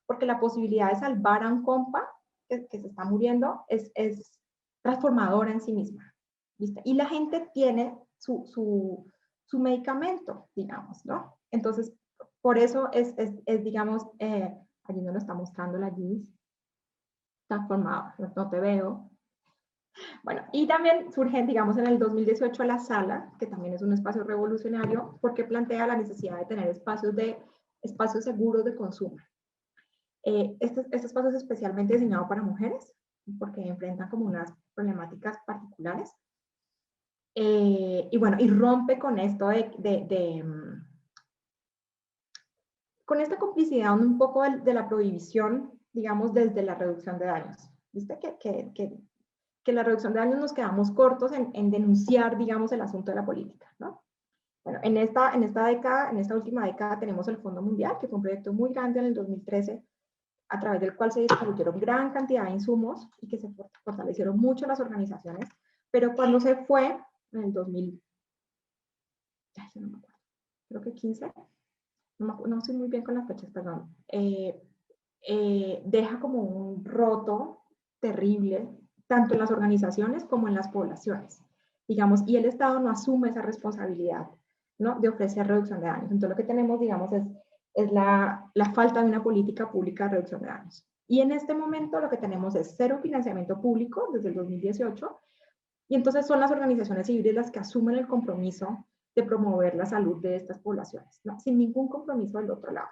A: porque la posibilidad de salvar a un compa que se está muriendo es transformadora en sí misma. ¿Viste? Y la gente tiene su medicamento, digamos, ¿no? Entonces, por eso digamos, allí no lo está mostrando la Gis, está formado, no te veo. Bueno, y también surge, digamos, en el 2018 la sala, que también es un espacio revolucionario, porque plantea la necesidad de tener espacios seguros de consumo. Este espacio es especialmente diseñado para mujeres, porque enfrentan como unas problemáticas particulares. Y bueno, y rompe con esto con esta complicidad un poco de la prohibición, digamos, desde la reducción de daños. ¿Viste? Que la reducción de daños nos quedamos cortos en denunciar, digamos, el asunto de la política, ¿no? Bueno, en esta década, en esta última década, tenemos el Fondo Mundial, que fue un proyecto muy grande en el 2013, a través del cual se distribuyeron gran cantidad de insumos y que se fortalecieron mucho las organizaciones, pero cuando se fue, en el 2000, no me acuerdo, creo que 15, no estoy muy bien con las fechas, perdón, deja como un roto terrible, tanto en las organizaciones como en las poblaciones, digamos, y el Estado no asume esa responsabilidad, ¿no? De ofrecer reducción de daños. Entonces lo que tenemos, digamos, es la falta de una política pública de reducción de daños. Y en este momento lo que tenemos es cero financiamiento público desde el 2018, y entonces son las organizaciones civiles las que asumen el compromiso de promover la salud de estas poblaciones, ¿no? Sin ningún compromiso del otro lado.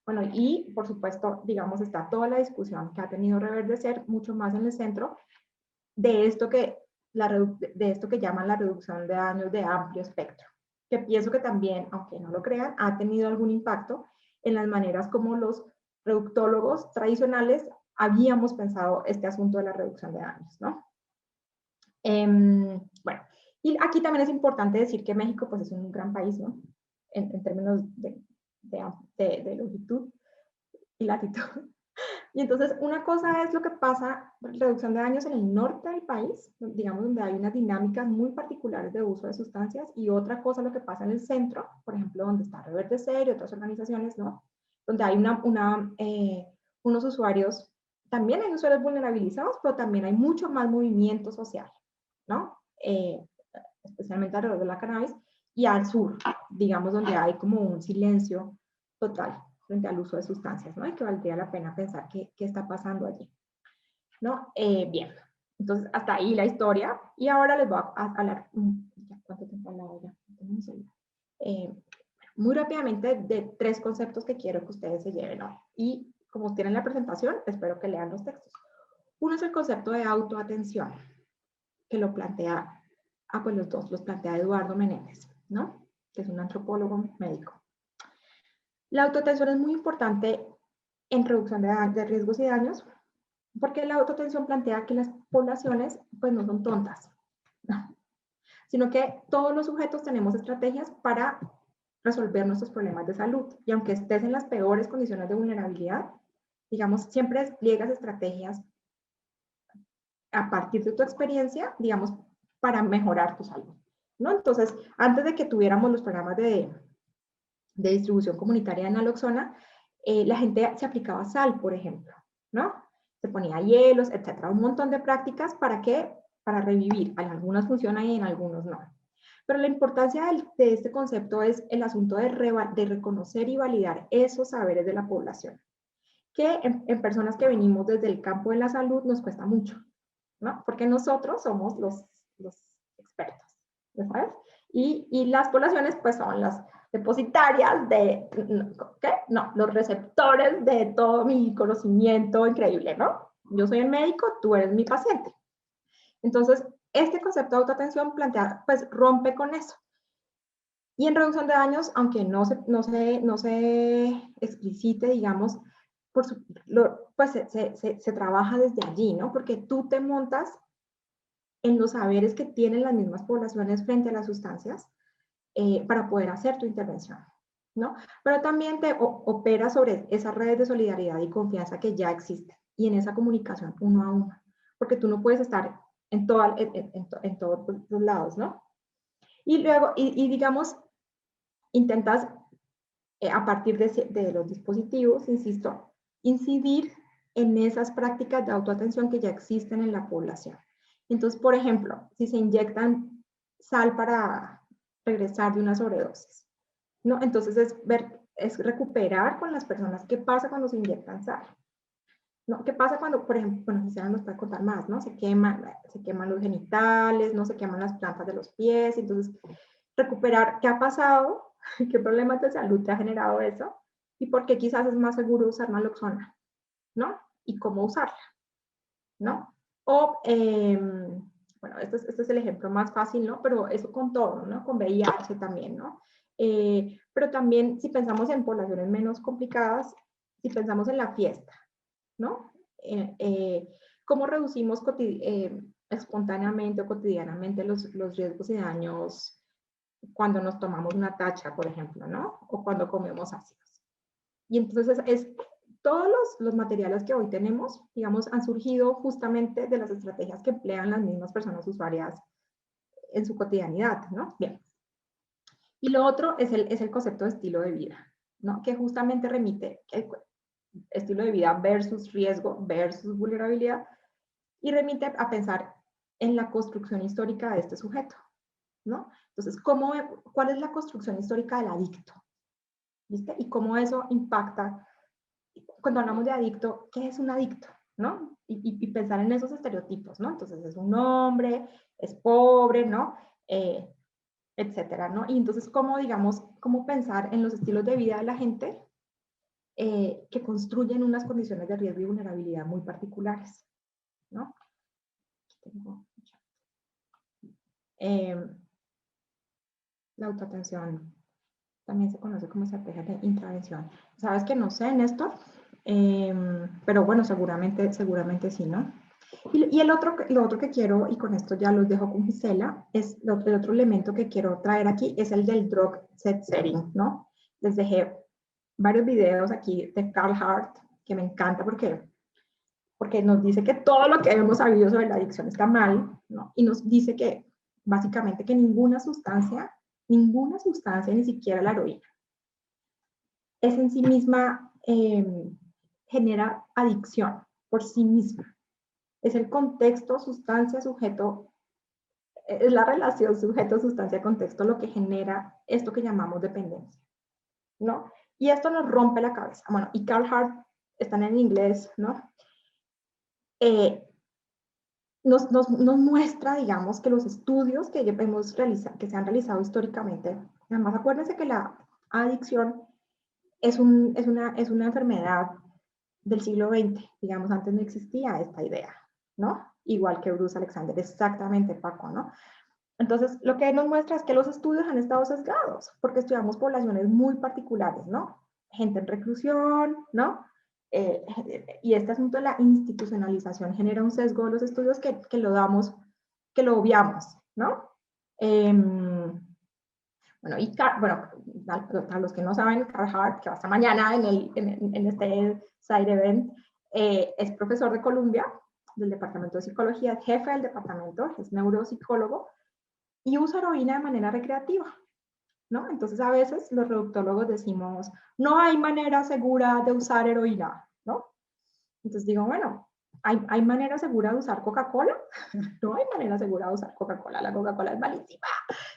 A: Bueno, y por supuesto, digamos, está toda la discusión que ha tenido Reverdecer mucho más en el centro de esto que llaman la reducción de daños de amplio espectro, que pienso que también, aunque no lo crean, ha tenido algún impacto en las maneras como los reductólogos tradicionales habíamos pensado este asunto de la reducción de daños, ¿no? Bueno, y aquí también es importante decir que México pues es un gran país, ¿no? En términos de longitud y latitud. Y entonces una cosa es lo que pasa, reducción de daños en el norte del país, digamos donde hay unas dinámicas muy particulares de uso de sustancias, y otra cosa lo que pasa en el centro, por ejemplo, donde está Reverdecer y otras organizaciones, ¿no? Donde hay unos usuarios, también hay usuarios vulnerabilizados, pero también hay mucho más movimiento social, ¿no? Especialmente alrededor de la cannabis, y al sur, digamos, donde hay como un silencio total frente al uso de sustancias, ¿no? Y que valdría la pena pensar qué está pasando allí, ¿no? Bien, entonces hasta ahí la historia, y ahora les voy a hablar, ¿cuánto tiempo he hablado ya? Muy rápidamente de 3 conceptos que quiero que ustedes se lleven hoy. Y como tienen la presentación, espero que lean los textos. Uno es el concepto de autoatención, que lo plantea, pues los dos, los plantea Eduardo Menéndez, ¿no? Que es un antropólogo médico. La autoatención es muy importante en reducción de riesgos y daños, porque la autoatención plantea que las poblaciones, pues no son tontas, ¿no? Sino que todos los sujetos tenemos estrategias para resolver nuestros problemas de salud. Y aunque estés en las peores condiciones de vulnerabilidad, digamos, siempre despliegas estrategias a partir de tu experiencia, digamos, para mejorar tu salud, ¿no? Entonces, antes de que tuviéramos los programas de distribución comunitaria de naloxona, la gente se aplicaba sal, por ejemplo, ¿no? Se ponía hielos, etcétera. Un montón de prácticas para revivir. En algunas funcionan y en algunos no. Pero la importancia de este concepto es el asunto de reconocer y validar esos saberes de la población, que en personas que venimos desde el campo de la salud nos cuesta mucho, ¿no? Porque nosotros somos los expertos, ¿sabes? Y las poblaciones pues son las depositarias de, ¿qué? No, los receptores de todo mi conocimiento increíble, ¿no? Yo soy el médico, tú eres mi paciente. Entonces, este concepto de autoatención plantea, pues rompe con eso. Y en reducción de daños, aunque no se explicite, digamos, pues se trabaja desde allí, ¿no? Porque tú te montas en los saberes que tienen las mismas poblaciones frente a las sustancias para poder hacer tu intervención, ¿no? Pero también te opera sobre esas redes de solidaridad y confianza que ya existen y en esa comunicación uno a uno, porque tú no puedes estar en todos los lados, ¿no? Y luego, digamos, intentas a partir de los dispositivos, insisto, incidir en esas prácticas de autoatención que ya existen en la población. Entonces, por ejemplo, si se inyectan sal para regresar de una sobredosis, ¿no? Entonces es recuperar con las personas qué pasa cuando se inyectan sal, ¿no? ¿Qué pasa cuando, por ejemplo, bueno, Gisela nos puede contar más, ¿no? Se queman los genitales, no se queman las plantas de los pies, entonces recuperar qué ha pasado, qué problemas de salud te ha generado eso y por qué quizás es más seguro usar naloxona, ¿no? Y cómo usarla, ¿no? O, bueno, este es el ejemplo más fácil, ¿no? Pero eso con todo, ¿no? Con VIH también, ¿no? Pero también si pensamos en poblaciones menos complicadas, si pensamos en la fiesta, ¿no? ¿Cómo reducimos espontáneamente o cotidianamente los riesgos y daños cuando nos tomamos una tacha, por ejemplo, ¿no? O cuando comemos ácidos. Y entonces todos los materiales que hoy tenemos, digamos, han surgido justamente de las estrategias que emplean las mismas personas usuarias en su cotidianidad, ¿no? Bien. Y lo otro es el concepto de estilo de vida, ¿no? Que justamente remite estilo de vida versus riesgo versus vulnerabilidad y remite a pensar en la construcción histórica de este sujeto, ¿no? Entonces, ¿cuál es la construcción histórica del adicto? ¿Viste? Y cómo eso impacta. Cuando hablamos de adicto, ¿qué es un adicto? ¿No? Y pensar en esos estereotipos, ¿no? Entonces, es un hombre, es pobre, ¿no? Etcétera, ¿no? Y entonces, ¿cómo pensar en los estilos de vida de la gente que construyen unas condiciones de riesgo y vulnerabilidad muy particulares, ¿no? La autoatención también se conoce como estrategia de intravención. Sabes que no sé, Néstor, pero bueno, seguramente sí, ¿no? Y lo otro que quiero, y con esto ya los dejo con Gisela, es el otro elemento que quiero traer aquí, es el del drug set setting, ¿no? Les dejé varios videos aquí de Carl Hart, que me encanta porque nos dice que todo lo que hemos sabido sobre la adicción está mal, ¿no? Y nos dice que básicamente que ninguna sustancia, ni siquiera la heroína, es en sí misma, genera adicción por sí misma. Es el contexto, sustancia, sujeto, es la relación sujeto, sustancia, contexto lo que genera esto que llamamos dependencia, ¿no? Y esto nos rompe la cabeza. Bueno, y Carl Hart, están en inglés, ¿no? Nos muestra, digamos, que los estudios que se han realizado históricamente, además acuérdense que la adicción es una enfermedad del siglo XX, digamos, antes no existía esta idea, ¿no? Igual que Bruce Alexander, exactamente, Paco, ¿no? Entonces, lo que nos muestra es que los estudios han estado sesgados, porque estudiamos poblaciones muy particulares, ¿no? Gente en reclusión, ¿no? Y este asunto de la institucionalización genera un sesgo de los estudios que lo obviamos, ¿no? Bueno, para los que no saben, Carl Hart, que va hasta mañana en este side event, es profesor de Columbia, del Departamento de Psicología, es jefe del departamento, es neuropsicólogo, y usa heroína de manera recreativa, ¿no? Entonces a veces los reductólogos decimos, no hay manera segura de usar heroína, ¿no? Entonces digo, bueno, ¿hay manera segura de usar Coca-Cola? No hay manera segura de usar Coca-Cola, la Coca-Cola es malísima,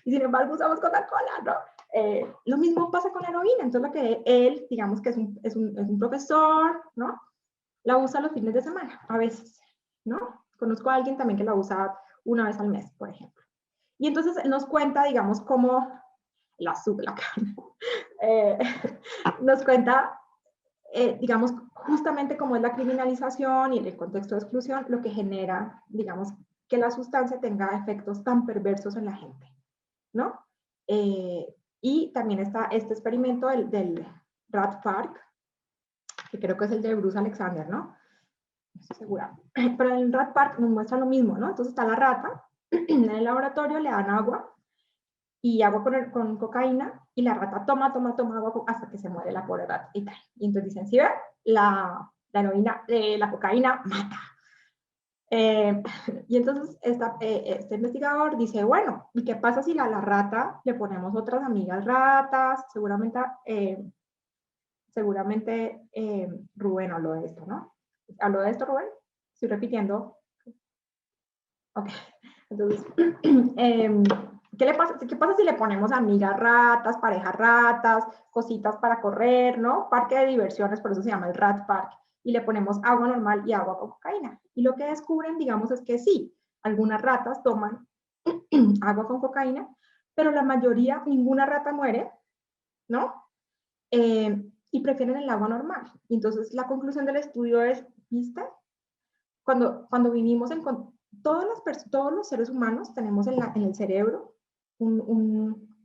A: y sin embargo usamos Coca-Cola, ¿no? Lo mismo pasa con la heroína. Entonces, lo que él, digamos que es un profesor, ¿no? La usa los fines de semana, a veces, ¿no? Conozco a alguien también que la usa una vez al mes, por ejemplo. Y entonces él nos cuenta, digamos, cómo la carne, nos cuenta, digamos, justamente cómo es la criminalización y el contexto de exclusión lo que genera, digamos, que la sustancia tenga efectos tan perversos en la gente, ¿no? Y también está este experimento del Rat Park, que creo que es el de Bruce Alexander, ¿no? No estoy segura. Pero en el Rat Park nos muestra lo mismo, ¿no? Entonces está la rata, en el laboratorio le dan agua, y agua con cocaína, y la rata toma agua hasta que se muere la pobre rata y tal. Y entonces dicen, ¿sí ven? La heroína, la cocaína mata. Y entonces este investigador dice, bueno, ¿y qué pasa si la rata le ponemos otras amigas ratas? Seguramente Rubén habló de esto, ¿no? ¿Habló de esto, Rubén? Estoy repitiendo. Ok, entonces, ¿qué pasa si le ponemos amigas ratas, parejas ratas, cositas para correr, ¿no? Parque de diversiones, por eso se llama el Rat Park, y le ponemos agua normal y agua con cocaína. Y lo que descubren, digamos, es que sí, algunas ratas toman agua con cocaína, pero la mayoría, ninguna rata muere, ¿no? Y prefieren el agua normal. Y entonces la conclusión del estudio es, ¿viste? Cuando vivimos en... todos los seres humanos tenemos en el cerebro un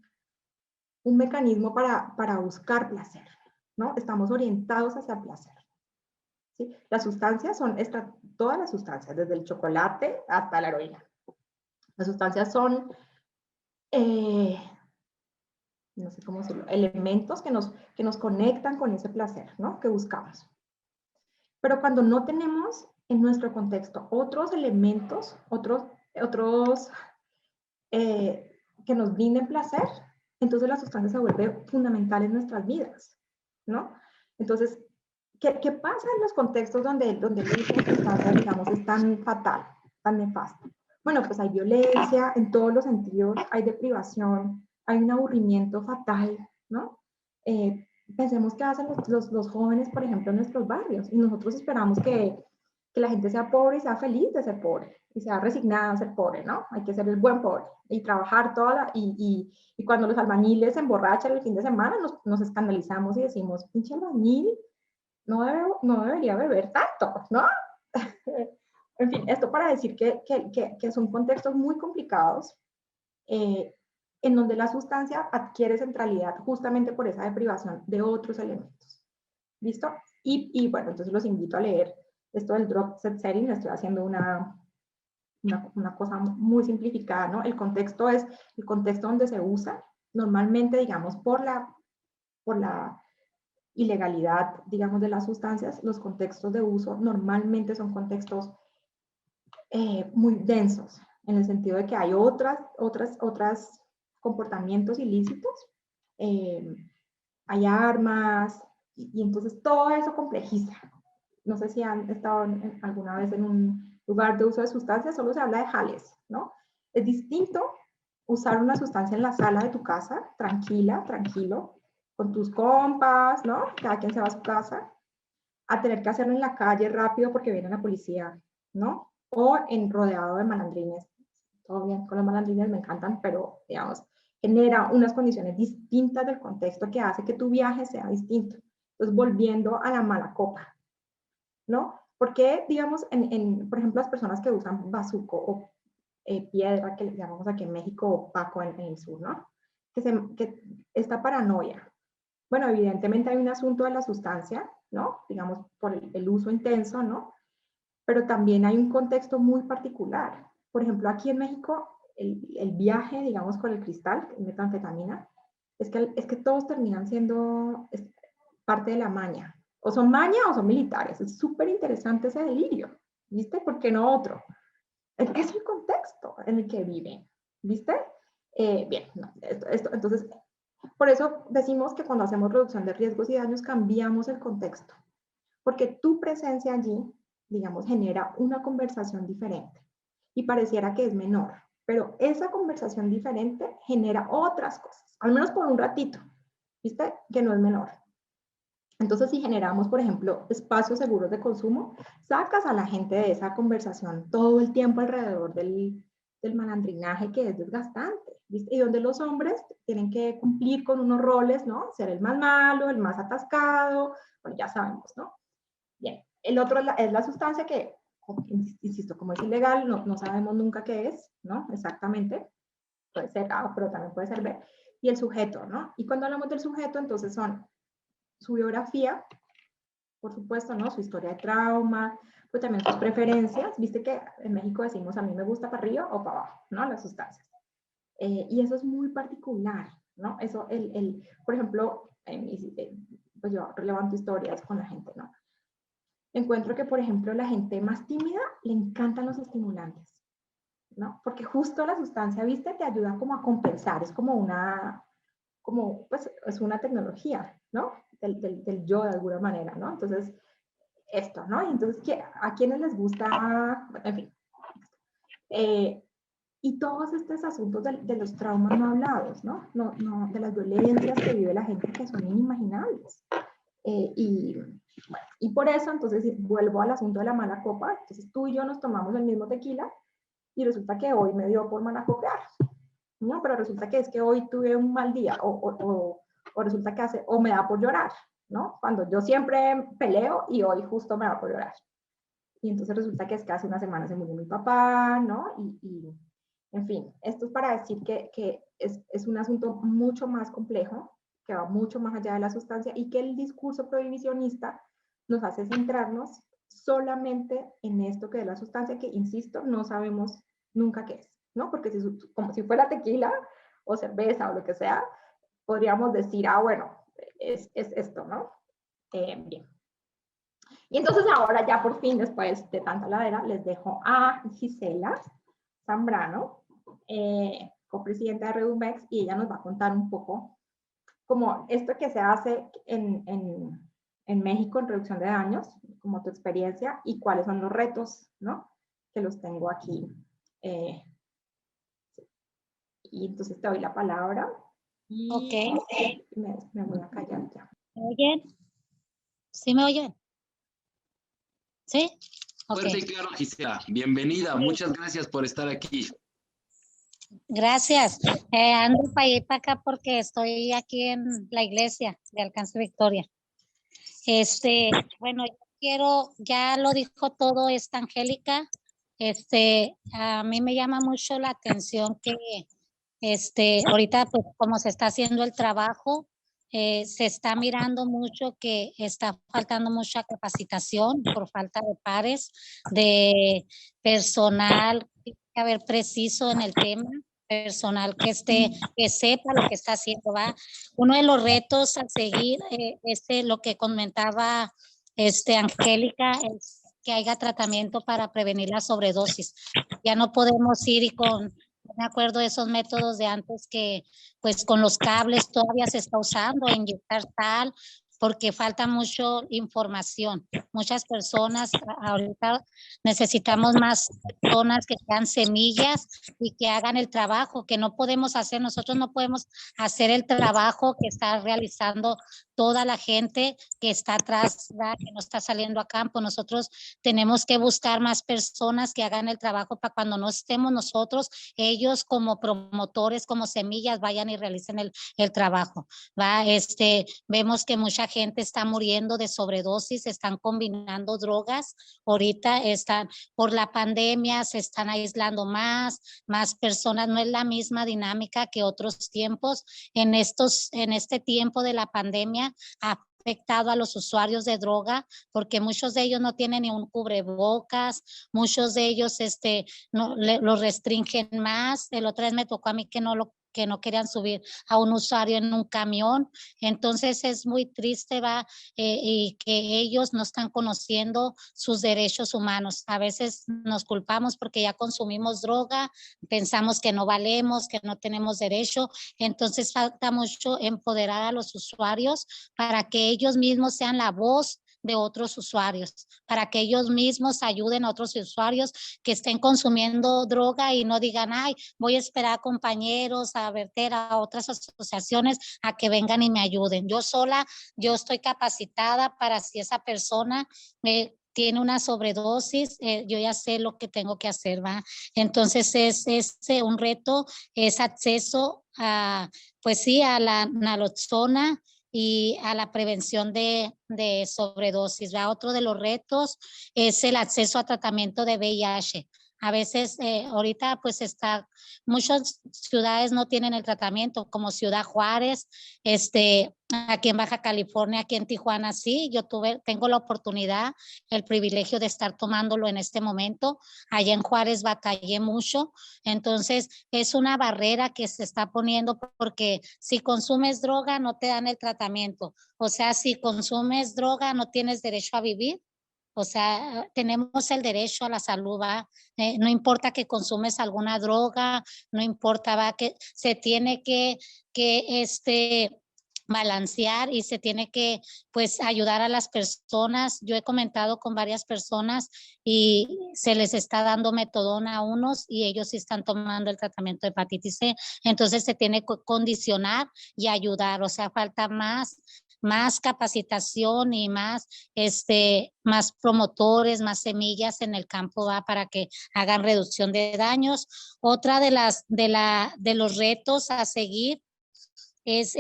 A: mecanismo para buscar placer, ¿no? Estamos orientados hacia el placer. ¿Sí? Las sustancias son, todas las sustancias, desde el chocolate hasta la heroína. Las sustancias son, no sé cómo decirlo, elementos que nos conectan con ese placer, ¿no? Que buscamos. Pero cuando no tenemos en nuestro contexto otros elementos, otros que nos brinden placer, entonces la sustancia se vuelve fundamental en nuestras vidas, ¿no? Entonces, ¿qué pasa en los contextos donde el uso de sustancias, digamos, es tan fatal, tan nefasto? Bueno, pues hay violencia en todos los sentidos, hay deprivación, hay un aburrimiento fatal, ¿no? Pensemos qué hacen los jóvenes, por ejemplo, en nuestros barrios, y nosotros esperamos que la gente sea pobre y sea feliz de ser pobre, y sea resignada a ser pobre, ¿no? Hay que ser el buen pobre, y trabajar y cuando los albañiles se emborrachan el fin de semana, nos escandalizamos y decimos, pinche albañil, no debería beber tanto, ¿no? En fin, esto para decir que son contextos muy complicados, en donde la sustancia adquiere centralidad justamente por esa deprivación de otros elementos. ¿Listo? Y bueno, entonces los invito a leer esto del drop set setting. Estoy haciendo una cosa muy simplificada, ¿no? El contexto es el contexto donde se usa, normalmente, digamos, por la ilegalidad, digamos, de las sustancias. Los contextos de uso normalmente son contextos muy densos, en el sentido de que hay otros comportamientos ilícitos, hay armas, y entonces todo eso complejiza. No sé si han estado alguna vez en un lugar de uso de sustancias, solo se habla de jales, ¿no? Es distinto usar una sustancia en la sala de tu casa, tranquila, tranquilo, con tus compas, ¿no? Cada quien se va a su casa, a tener que hacerlo en la calle rápido porque viene la policía, ¿no? O en rodeado de malandrines. Todo bien con los malandrines, me encantan, pero, digamos, genera unas condiciones distintas del contexto que hace que tu viaje sea distinto. Entonces, volviendo a la mala copa, ¿no? Porque, digamos, por ejemplo, las personas que usan bazuco o piedra, que le llamamos aquí en México, o paco en el sur, ¿no? Que esta paranoia. Bueno, evidentemente hay un asunto de la sustancia, ¿no? Digamos, por el uso intenso, ¿no? Pero también hay un contexto muy particular. Por ejemplo, aquí en México, el viaje, digamos, con el cristal, metanfetamina, es que todos terminan siendo parte de la maña. O son maña o son militares. Es súper interesante ese delirio, ¿viste? ¿Por qué no otro? Es el contexto en el que viven, ¿viste? Bien, no, entonces, por eso decimos que cuando hacemos reducción de riesgos y daños cambiamos el contexto, porque tu presencia allí, digamos, genera una conversación diferente y pareciera que es menor, pero esa conversación diferente genera otras cosas, al menos por un ratito, ¿viste? Que no es menor. Entonces, si generamos, por ejemplo, espacios seguros de consumo, sacas a la gente de esa conversación todo el tiempo alrededor del malandrinaje que es desgastante, ¿viste? Y donde los hombres tienen que cumplir con unos roles, ¿no? Ser el más malo, el más atascado, bueno, ya sabemos, ¿no? Bien, el otro es la sustancia que, insisto, como es ilegal, no sabemos nunca qué es, ¿no? Exactamente. Puede ser A, pero también puede ser B. Y el sujeto, ¿no? Y cuando hablamos del sujeto, entonces son su biografía, por supuesto, ¿no? Su historia de trauma, pues también sus preferencias. Viste que en México decimos a mí me gusta para arriba o para abajo, ¿no? Las sustancias. Y eso es muy particular, ¿no? Eso, por ejemplo, pues yo levanto historias con la gente, ¿no? Encuentro que, por ejemplo, la gente más tímida le encantan los estimulantes, ¿no? Porque justo la sustancia, viste, te ayuda como a compensar, es como pues es una tecnología, ¿no? Del yo de alguna manera, ¿no? Entonces, esto, ¿no? Y entonces, ¿a quiénes les gusta? Bueno, en fin. Y todos estos asuntos de los traumas no hablados, ¿no? De las violencias que vive la gente que son inimaginables. Bueno, y por eso, entonces, vuelvo al asunto de la mala copa. Entonces, tú y yo nos tomamos el mismo tequila y resulta que hoy me dio por malacopear, ¿no? Pero resulta que es que hoy tuve un mal día o resulta que o me da por llorar, ¿no? Cuando yo siempre peleo y hoy justo me da por llorar. Y entonces resulta que es que hace una semana se murió mi papá, ¿no? En fin, esto es para decir que es un asunto mucho más complejo, que va mucho más allá de la sustancia y que el discurso prohibicionista nos hace centrarnos solamente en esto que es la sustancia, que, insisto, no sabemos nunca qué es, ¿no? Porque como si fuera tequila o cerveza o lo que sea, podríamos decir, bueno, es esto, ¿no? Bien. Y entonces ahora ya por fin, después de tanta ladera, les dejo a Gisela Zambrano, copresidenta de Redumex, y ella nos va a contar un poco como esto que se hace en México en reducción de daños, como tu experiencia y cuáles son los retos, ¿no? Que los tengo aquí. Y entonces te doy la palabra.
C: Ok.
A: Me voy a callar ya.
C: ¿Me oyen? ¿Sí me oyen? ¿Sí?
B: Fuerte
C: Ok.
B: y claro, Gisela. Bienvenida. Muchas gracias por estar aquí.
C: Gracias. Ando para allá y para acá porque estoy aquí en la iglesia de Alcance Victoria. Bueno, yo quiero, ya lo dijo todo esta Angélica. A mí me llama mucho la atención que ahorita, pues, como se está haciendo el trabajo, se está mirando mucho que está faltando mucha capacitación por falta de pares, de personal, tiene que haber preciso en el tema, personal que sepa lo que está haciendo, ¿va? Uno de los retos a seguir, lo que comentaba, Angélica, es que haya tratamiento para prevenir la sobredosis. Ya no podemos ir y me acuerdo de esos métodos de antes que, pues, con los cables todavía se está usando, inyectar tal, porque falta mucho información. Muchas personas, ahorita necesitamos más personas que sean semillas y que hagan el trabajo que no podemos hacer. Nosotros no podemos hacer el trabajo que está realizando toda la gente que está atrás, ¿verdad? Que no está saliendo a campo. Nosotros tenemos que buscar más personas que hagan el trabajo para cuando no estemos nosotros, ellos como promotores, como semillas, vayan y realicen el trabajo, ¿va? Vemos que mucha gente está muriendo de sobredosis, están combinando drogas, ahorita están, por la pandemia, se están aislando más personas, no es la misma dinámica que otros tiempos. En este tiempo de la pandemia ha afectado a los usuarios de droga porque muchos de ellos no tienen ni un cubrebocas, muchos de ellos lo restringen más. El otra vez me tocó a mí que no querían subir a un usuario en un camión. Entonces es muy triste, va, y que ellos no están conociendo sus derechos humanos. A veces nos culpamos porque ya consumimos droga, pensamos que no valemos, que no tenemos derecho. Entonces falta mucho empoderar a los usuarios para que ellos mismos sean la voz de otros usuarios, para que ellos mismos ayuden a otros usuarios que estén consumiendo droga y no digan, ay, voy a esperar a compañeros, a verter a otras asociaciones a que vengan y me ayuden. Yo sola, yo estoy capacitada para si esa persona tiene una sobredosis, yo ya sé lo que tengo que hacer, ¿va? Entonces es un reto, es acceso a, pues sí, a la naloxona y a la prevención de sobredosis, ¿va? Otro de los retos es el acceso a tratamiento de VIH. A veces, ahorita pues muchas ciudades no tienen el tratamiento, como Ciudad Juárez, aquí en Baja California, aquí en Tijuana, sí, tengo la oportunidad, el privilegio de estar tomándolo en este momento. Allá en Juárez batallé mucho, entonces es una barrera que se está poniendo porque si consumes droga no te dan el tratamiento, o sea, si consumes droga no tienes derecho a vivir. O sea, tenemos el derecho a la salud, ¿va? No importa que consumes alguna droga, no importa, ¿va? Que se tiene que balancear y se tiene que, pues, ayudar a las personas. Yo he comentado con varias personas y se les está dando metadona a unos y ellos sí están tomando el tratamiento de hepatitis C. Entonces se tiene que condicionar y ayudar. O sea, falta más capacitación y más promotores, más semillas en el campo, ¿va? Para que hagan reducción de daños. Otra de los retos a seguir es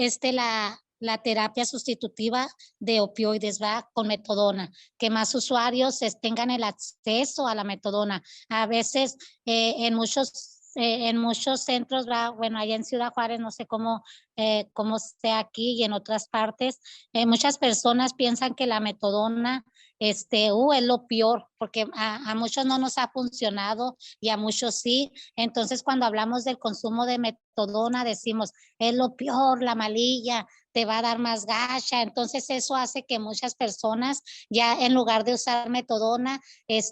C: la terapia sustitutiva de opioides, ¿va? Con metadona, que más usuarios tengan el acceso a la metadona. A veces en muchos centros, ¿va? Bueno, allá en Ciudad Juárez, no sé cómo sea aquí y en otras partes, muchas personas piensan que la metadona es lo peor, porque a muchos no nos ha funcionado y a muchos sí. Entonces, cuando hablamos del consumo de metadona, decimos, es lo peor, la malilla, te va a dar más gacha. Entonces eso hace que muchas personas ya en lugar de usar metadona,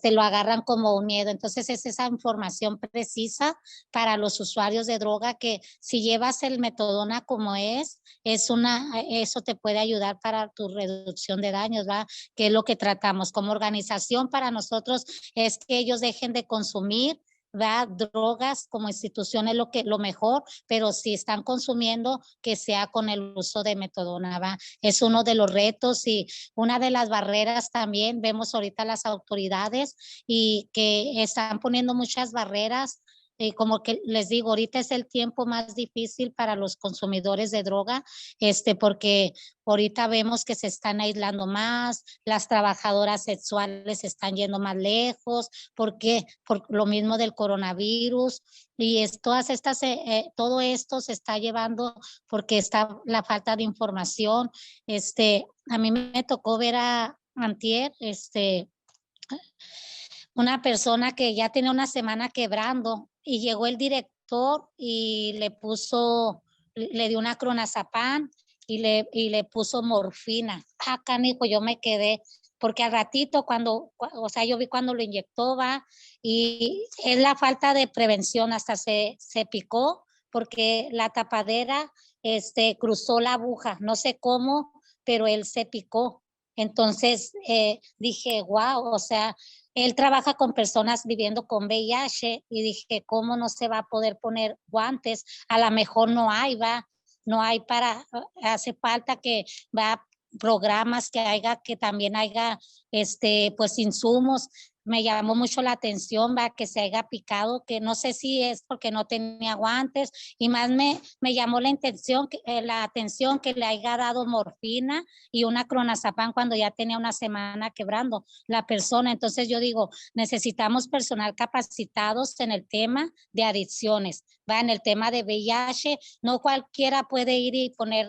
C: lo agarran como un miedo. Entonces es esa información precisa para los usuarios de droga que si llevas el metadona como eso te puede ayudar para tu reducción de daños, ¿va? Que es lo que tratamos como organización para nosotros, es que ellos dejen de consumir, ¿va? Drogas como institución es lo mejor, pero si están consumiendo, que sea con el uso de metadona, ¿va? Es uno de los retos y una de las barreras también. Vemos ahorita las autoridades y que están poniendo muchas barreras. Como que les digo, ahorita es el tiempo más difícil para los consumidores de droga, porque ahorita vemos que se están aislando más, las trabajadoras sexuales están yendo más lejos. ¿Por qué? Por lo mismo del coronavirus y todo esto se está llevando porque está la falta de información. A mí me tocó ver antier, una persona que ya tenía una semana quebrando y llegó el director y le dio una clonazepam y le puso morfina. Canijo, yo me quedé, porque al ratito o sea, yo vi cuando lo inyectó, va, y es la falta de prevención, hasta se picó porque la tapadera, cruzó la aguja, no sé cómo, pero él se picó. Entonces dije, wow, o sea, él trabaja con personas viviendo con VIH y dije, ¿cómo no se va a poder poner guantes? A lo mejor no hay hace falta que va programas que también haya, pues insumos. Me llamó mucho la atención, va, que se haya picado, que no sé si es porque no tenía guantes y más me llamó la atención que le haya dado morfina y una clonazepam cuando ya tenía una semana quebrando la persona. Entonces yo digo, necesitamos personal capacitados en el tema de adicciones, va, en el tema de VIH. No cualquiera puede ir y poner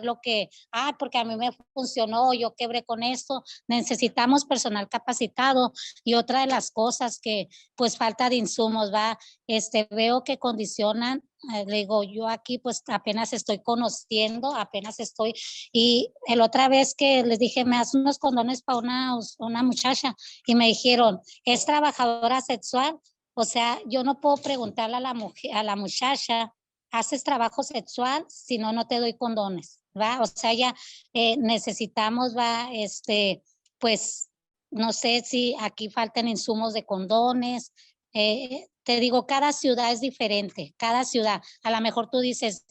C: porque a mí me funcionó, yo quebré con esto. Necesitamos personal capacitado. Y otra de las cosas que pues falta de insumos, va, veo que condicionan. Le digo, yo aquí pues apenas estoy conociendo, y el otra vez que les dije, me hacen unos condones para una muchacha y me dijeron, ¿es trabajadora sexual? O sea, yo no puedo preguntarle a la muchacha, ¿haces trabajo sexual? Si no, no te doy condones, ¿va? O sea, ya necesitamos, va, pues no sé si aquí faltan insumos de condones. Te digo, cada ciudad es diferente, cada ciudad. A lo mejor tú dices,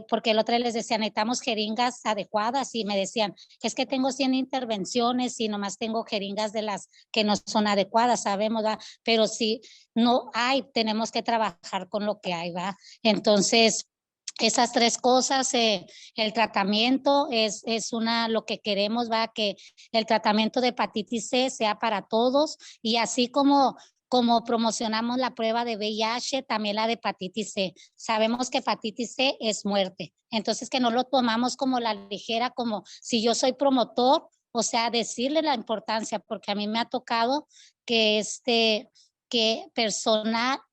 C: porque el otro día les decía, necesitamos jeringas adecuadas y me decían, es que tengo 100 intervenciones y nomás tengo jeringas de las que no son adecuadas, sabemos, ¿va? Pero si no hay, tenemos que trabajar con lo que hay, ¿va? Entonces, esas tres cosas, el tratamiento es lo que queremos, va, que el tratamiento de hepatitis C sea para todos y así como promocionamos la prueba de VIH, también la de hepatitis C. Sabemos que hepatitis C es muerte, entonces que no lo tomamos como la ligera, como si yo soy promotor, o sea, decirle la importancia, porque a mí me ha tocado que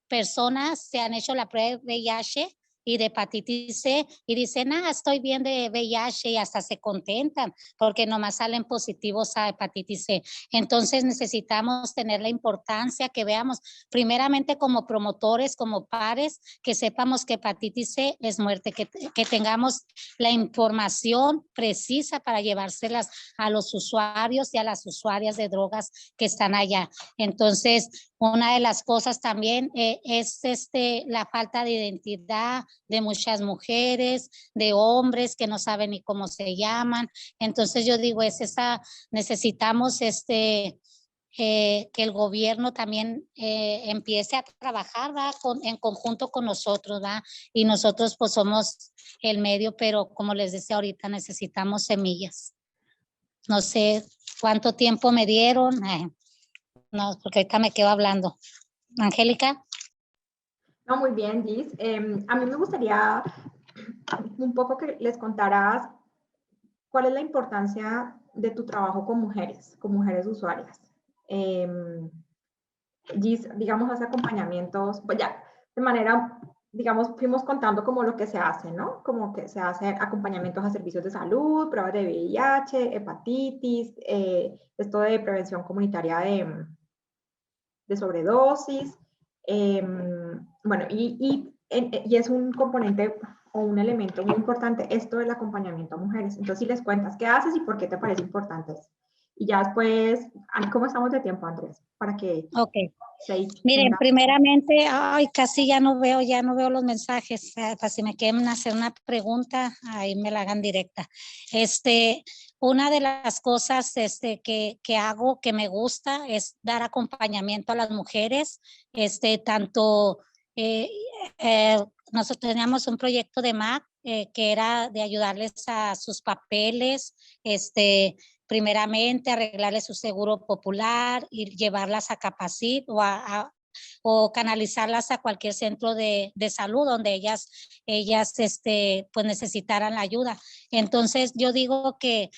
C: personas se han hecho la prueba de VIH y de hepatitis C y dicen, estoy bien de VIH y hasta se contentan porque nomás salen positivos a hepatitis C. Entonces necesitamos tener la importancia que veamos primeramente como promotores, como pares, que sepamos que hepatitis C es muerte, que tengamos la información precisa para llevárselas a los usuarios y a las usuarias de drogas que están allá. Entonces, una de las cosas también es la falta de identidad de muchas mujeres, de hombres que no saben ni cómo se llaman. Entonces yo digo, necesitamos que el gobierno también empiece a trabajar, ¿va? En conjunto con nosotros, ¿va? Y nosotros pues somos el medio, pero como les decía ahorita, necesitamos semillas. No sé cuánto tiempo me dieron. No, porque ahorita me quedo hablando. Angélica.
A: No, muy bien, Gis. A mí me gustaría un poco que les contaras cuál es la importancia de tu trabajo con mujeres usuarias. Gis, digamos, hace acompañamientos, pues ya, de manera, digamos, fuimos contando como lo que se hace, ¿no? Como que se hace acompañamientos a servicios de salud, pruebas de VIH, hepatitis, esto de prevención comunitaria de sobredosis. Bueno, y es un componente o un elemento muy importante esto del acompañamiento a mujeres. Entonces, si les cuentas qué haces y por qué te parece importante. Y ya después, ¿cómo estamos de tiempo, Andrés? Para que...
C: Ok. Miren, primeramente, casi ya no veo los mensajes. Para si me quieren hacer una pregunta, ahí me la hagan directa. Una de las cosas que hago, que me gusta, es dar acompañamiento a las mujeres. Tanto, nosotros teníamos un proyecto de MAC que era de ayudarles a sus papeles, primeramente arreglarles su seguro popular y llevarlas a Capacit o canalizarlas a cualquier centro de salud donde ellas pues necesitaran la ayuda. Entonces yo digo que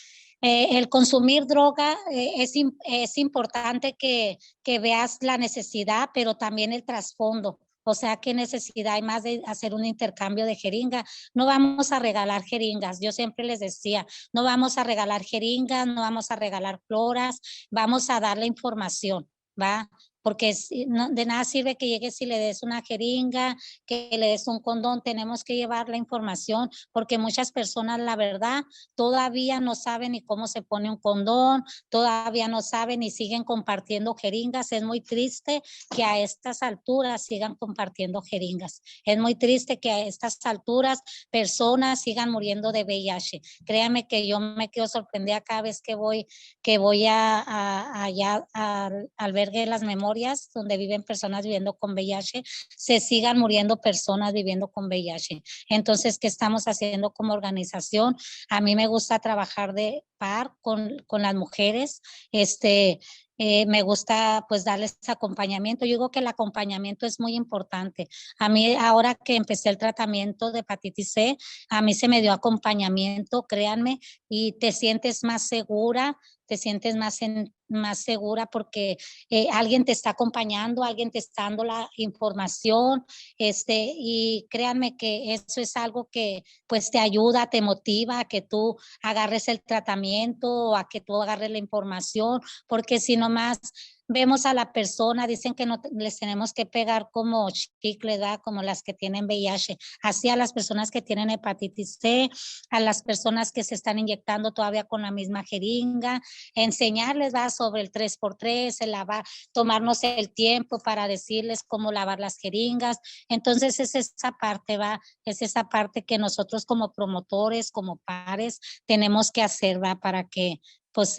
C: el consumir droga es importante que veas la necesidad, pero también el trasfondo. O sea, ¿qué necesidad hay más de hacer un intercambio de jeringa? No vamos a regalar jeringas. Yo siempre les decía, no vamos a regalar jeringas, no vamos a regalar floras, vamos a dar la información, ¿va? Porque de nada sirve que llegues y le des una jeringa, que le des un condón, tenemos que llevar la información, porque muchas personas, la verdad, todavía no saben ni cómo se pone un condón, todavía no saben y siguen compartiendo jeringas. Es muy triste que a estas alturas sigan compartiendo jeringas. Es muy triste que a estas alturas personas sigan muriendo de VIH. Créanme que yo me quedo sorprendida cada vez que voy allá al albergue de las memorias donde viven personas viviendo con VIH, se sigan muriendo personas viviendo con VIH. Entonces, ¿qué estamos haciendo como organización? A mí me gusta trabajar de par con las mujeres, me gusta pues darles acompañamiento. Yo digo que el acompañamiento es muy importante. A mí ahora que empecé el tratamiento de hepatitis C, a mí se me dio acompañamiento, créanme, y te sientes más segura, te sientes más segura porque alguien te está acompañando, alguien te está dando la información, y créanme que eso es algo que pues te ayuda, te motiva a que tú agarres el tratamiento, a que tú agarres la información, porque si nomás vemos a la persona, dicen que no les tenemos que pegar como chicles, ¿verdad? Como las que tienen VIH, así a las personas que tienen hepatitis C, a las personas que se están inyectando todavía con la misma jeringa, enseñarles, ¿verdad? Sobre el 3x3, el lavar, tomarnos el tiempo para decirles cómo lavar las jeringas. Entonces es esa parte, ¿va? Es esa parte que nosotros como promotores, como pares, tenemos que hacer, ¿va? Para que pues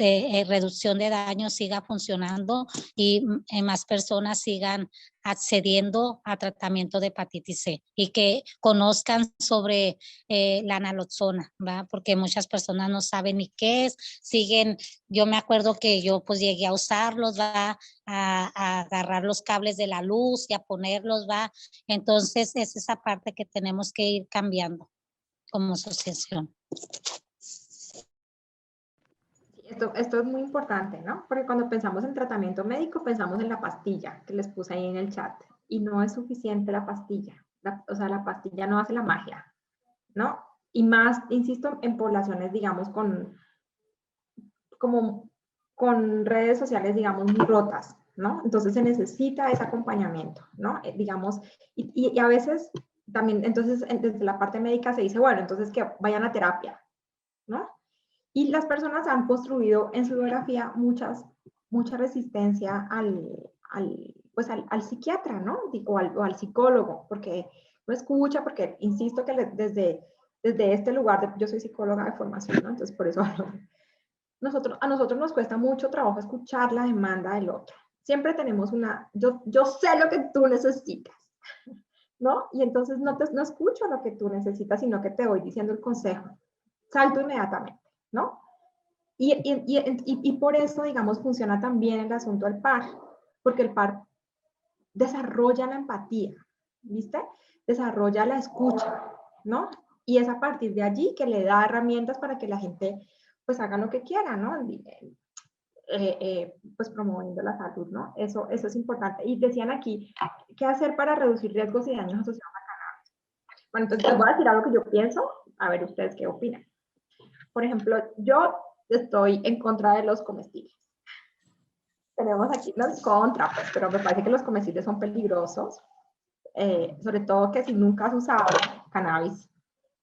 C: reducción de daños siga funcionando y más personas sigan accediendo a tratamiento de hepatitis C y que conozcan sobre la naloxona, ¿verdad? Porque muchas personas no saben ni qué es, siguen, yo me acuerdo que yo pues llegué a usarlos, ¿va? A agarrar los cables de la luz y a ponerlos, ¿va? Entonces es esa parte que tenemos que ir cambiando como asociación.
A: Esto es muy importante, ¿no? Porque cuando pensamos en tratamiento médico, pensamos en la pastilla que les puse ahí en el chat. Y no es suficiente la pastilla. O sea, la pastilla no hace la magia, ¿no? Y más, insisto, en poblaciones, digamos, con redes sociales, digamos, muy rotas, ¿no? Entonces se necesita ese acompañamiento, ¿no? Digamos, y a veces también, entonces, desde la parte médica se dice, bueno, entonces que vayan a terapia, ¿no? Y las personas han construido en su biografía mucha resistencia al psiquiatra, ¿no? O al psicólogo, porque no escucha, porque insisto que desde este lugar, yo soy psicóloga de formación, ¿no? Entonces por eso hablo. A nosotros nos cuesta mucho trabajo escuchar la demanda del otro. Siempre tenemos yo sé lo que tú necesitas, ¿no? Y entonces no escucho lo que tú necesitas, sino que te voy diciendo el consejo. Salto inmediatamente, ¿no? Y por eso, digamos, funciona también el asunto del par, porque el par desarrolla la empatía, ¿viste? Desarrolla la escucha, ¿no? Y es a partir de allí que le da herramientas para que la gente pues haga lo que quiera, ¿no? Pues promoviendo la salud, ¿no? Eso es importante. Y decían aquí, ¿qué hacer para reducir riesgos y daños asociados a cannabis? Bueno, entonces les voy a decir algo que yo pienso, a ver ustedes qué opinan. Por ejemplo, yo estoy en contra de los comestibles. Tenemos aquí los contra, pues, pero me parece que los comestibles son peligrosos, sobre todo que si nunca has usado cannabis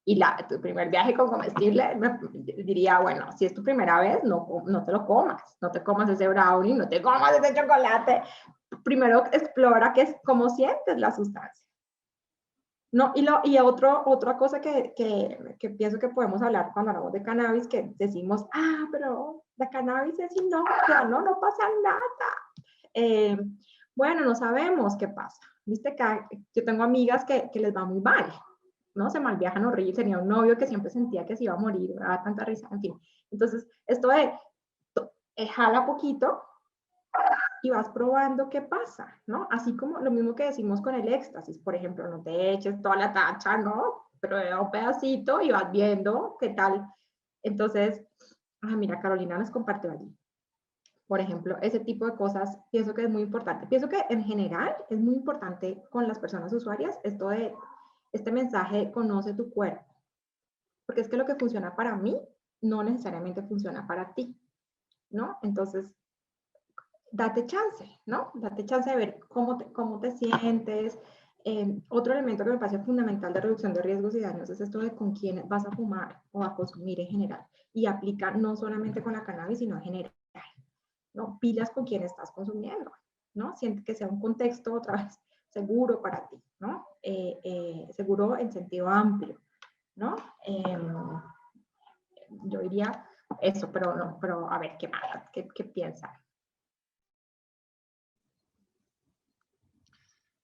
A: y tu primer viaje con comestible, diría, bueno, si es tu primera vez, no te lo comas, no te comas ese brownie, no te comas ese chocolate. Primero explora cómo sientes la sustancia. No, otra cosa que pienso que podemos hablar cuando hablamos de cannabis, que decimos, pero la cannabis es inocua, no pasa nada. Bueno, no sabemos qué pasa. Viste que yo tengo amigas que les va muy mal, ¿no? Se malviajan horrible. Tenía un novio que siempre sentía que se iba a morir, daba tanta risa, en fin. Entonces, esto de jala poquito y vas probando qué pasa, ¿no? Así como lo mismo que decimos con el éxtasis, por ejemplo, no te eches toda la tacha, ¿no? Pero un pedacito y vas viendo qué tal. Entonces, mira, Carolina nos compartió allí. Por ejemplo, ese tipo de cosas pienso que es muy importante. Pienso que en general es muy importante con las personas usuarias esto de este mensaje, conoce tu cuerpo. Porque es que lo que funciona para mí no necesariamente funciona para ti, ¿no? Entonces, date chance, ¿no? Date chance de ver cómo te sientes. Otro elemento que me parece fundamental de reducción de riesgos y daños es esto de con quién vas a fumar o a consumir en general. Y aplica no solamente con la cannabis, sino en general, ¿no? Pilas con quién estás consumiendo, ¿no? Siente que sea un contexto, otra vez, seguro para ti, ¿no? Seguro en sentido amplio, ¿no? Yo diría eso, pero a ver, ¿qué más? ¿Qué piensan?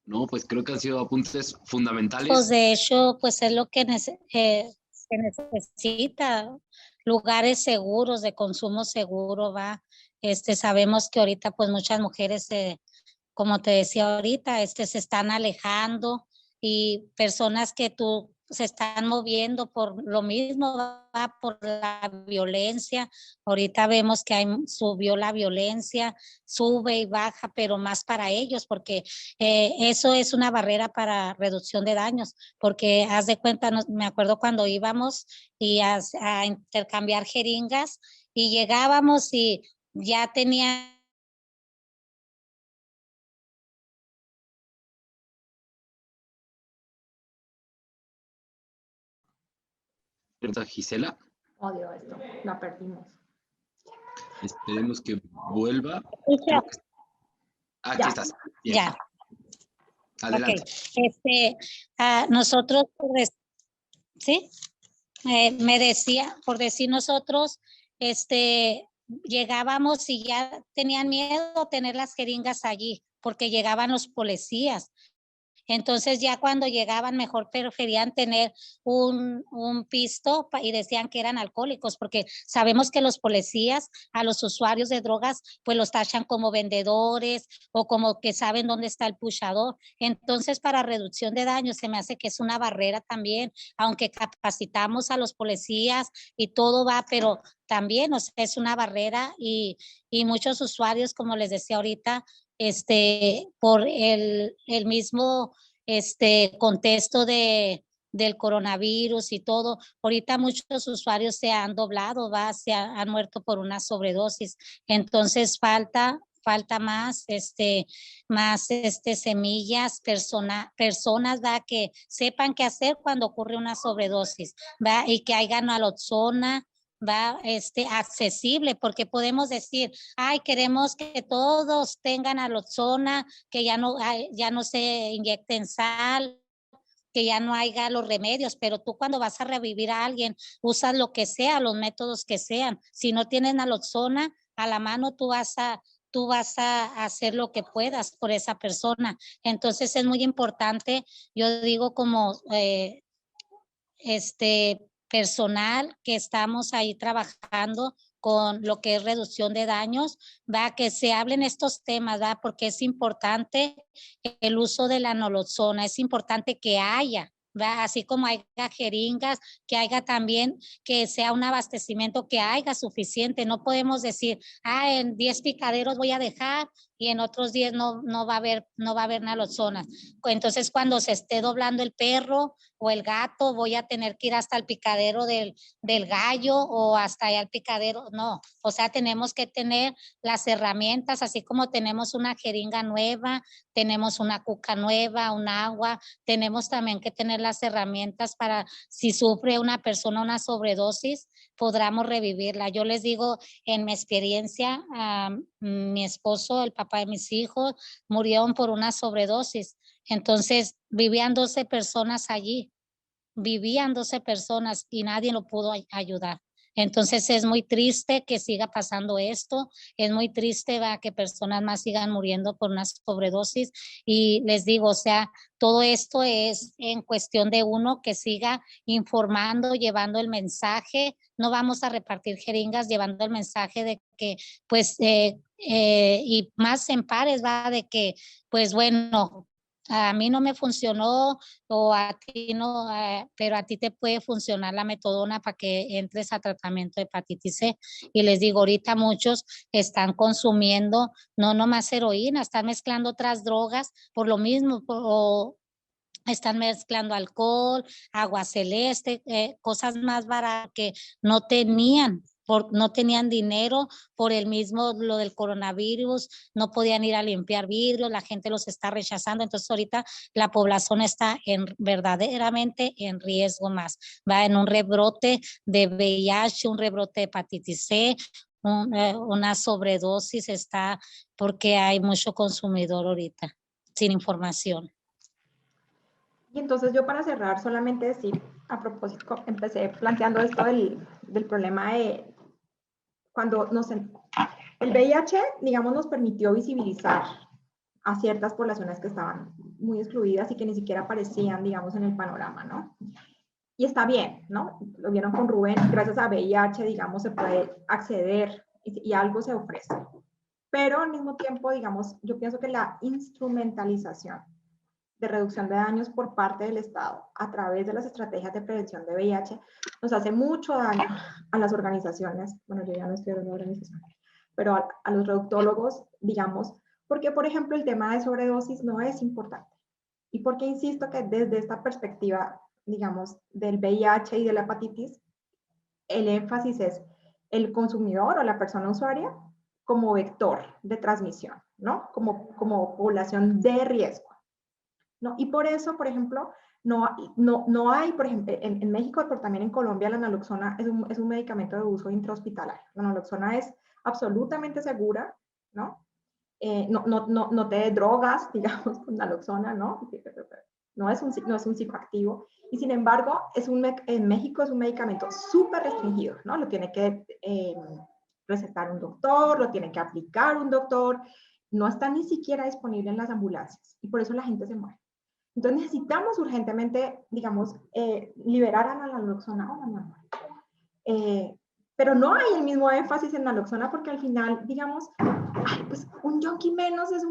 B: No, pues creo que han sido apuntes fundamentales.
C: Pues de hecho, pues es lo que se necesita, lugares seguros, de consumo seguro, va. Sabemos que ahorita pues muchas mujeres, como te decía ahorita, se están alejando y personas que se están moviendo por lo mismo, va, por la violencia. Ahorita vemos que subió la violencia, sube y baja, pero más para ellos, porque eso es una barrera para reducción de daños, porque haz de cuenta, me acuerdo cuando íbamos y a intercambiar jeringas y llegábamos y ya tenía
B: Gisela.
A: Odio esto, la perdimos.
B: Esperemos que vuelva.
C: Escucha.
B: Aquí
A: Ya.
B: estás. Bien.
C: Ya.
B: Adelante.
C: Ok. Nosotros, ¿sí? Me decía, por decir nosotros, llegábamos y ya tenían miedo de tener las jeringas allí, porque llegaban los policías. Entonces ya cuando llegaban mejor preferían tener un pisto y decían que eran alcohólicos, porque sabemos que los policías a los usuarios de drogas pues los tachan como vendedores o como que saben dónde está el puchador. Entonces para reducción de daños se me hace que es una barrera también, aunque capacitamos a los policías y todo va, pero también o sea, es una barrera y muchos usuarios, como les decía ahorita, por el mismo contexto del coronavirus y todo. Ahorita muchos usuarios se han doblado, han muerto por una sobredosis. Entonces falta más, semillas, personas, ¿va? Que sepan qué hacer cuando ocurre una sobredosis, ¿va? Y que haya naloxona, va, accesible, porque podemos decir, ay, queremos que todos tengan naloxona, que ya no se inyecten sal, que ya no haya los remedios, pero tú cuando vas a revivir a alguien, usas lo que sea, los métodos que sean. Si no tienes naloxona a la mano, tú vas a hacer lo que puedas por esa persona. Entonces es muy importante, yo digo como personal que estamos ahí trabajando con lo que es reducción de daños, va, que se hablen estos temas, va, porque es importante el uso de la naloxona, es importante que haya, va, así como haya jeringas, que haya también, que sea un abastecimiento, que haya suficiente, no podemos decir, en 10 picaderos voy a dejar y en otros 10 no va a haber naloxona. Entonces, cuando se esté doblando el perro o el gato, voy a tener que ir hasta el picadero del gallo o hasta allá al picadero, no, o sea, tenemos que tener las herramientas, así como tenemos una jeringa nueva, tenemos una cuca nueva, un agua, tenemos también que tener las herramientas para si sufre una persona una sobredosis, podamos revivirla. Yo les digo, en mi experiencia, mi esposo, el papá de mis hijos, murieron por una sobredosis. Entonces, vivían 12 personas allí, vivían 12 personas y nadie lo pudo ayudar. Entonces es muy triste que siga pasando esto, es muy triste que personas más sigan muriendo por una sobredosis y les digo, o sea, todo esto es en cuestión de uno que siga informando, llevando el mensaje, no vamos a repartir jeringas, llevando el mensaje de que pues y más en pares va de que pues bueno, a mí no me funcionó o a ti no, pero a ti te puede funcionar la metadona para que entres a tratamiento de hepatitis C. Y les digo, ahorita muchos están consumiendo no nomás heroína, están mezclando otras drogas por lo mismo, o están mezclando alcohol, agua celeste, cosas más baratas que no tenían. No tenían dinero por el mismo, lo del coronavirus, no podían ir a limpiar vidrios, la gente los está rechazando, entonces ahorita la población está verdaderamente en riesgo más, va en un rebrote de VIH, un rebrote de hepatitis C, una sobredosis está porque hay mucho consumidor ahorita sin información.
A: Y entonces yo para cerrar solamente decir, a propósito, empecé planteando esto del problema de cuando el VIH, digamos, nos permitió visibilizar a ciertas poblaciones que estaban muy excluidas y que ni siquiera aparecían, digamos, en el panorama, ¿no? Y está bien, ¿no? Lo vieron con Rubén, gracias a VIH, digamos, se puede acceder y algo se ofrece. Pero al mismo tiempo, digamos, yo pienso que la instrumentalización de reducción de daños por parte del Estado a través de las estrategias de prevención de VIH nos hace mucho daño a las organizaciones, bueno, yo ya no estoy en una organización, pero a los reductólogos, digamos, porque, por ejemplo, el tema de sobredosis no es importante. Y porque insisto que desde esta perspectiva, digamos, del VIH y de la hepatitis, el énfasis es el consumidor o la persona usuaria como vector de transmisión, ¿no? Como población de riesgo. ¿No? Y por eso, por ejemplo, No hay, por ejemplo, en México, pero también en Colombia, la naloxona es un medicamento de uso intrahospitalario. La naloxona es absolutamente segura, ¿no? No te drogas, digamos, con naloxona, ¿no? No es un psicoactivo. Y sin embargo, en México es un medicamento súper restringido, ¿no? Lo tiene que recetar un doctor, lo tiene que aplicar un doctor. No está ni siquiera disponible en las ambulancias. Y por eso la gente se muere. Entonces necesitamos urgentemente, digamos, liberar a la naloxona o la naloxona. Pero no hay el mismo énfasis en naloxona porque al final, digamos, pues un junkie menos es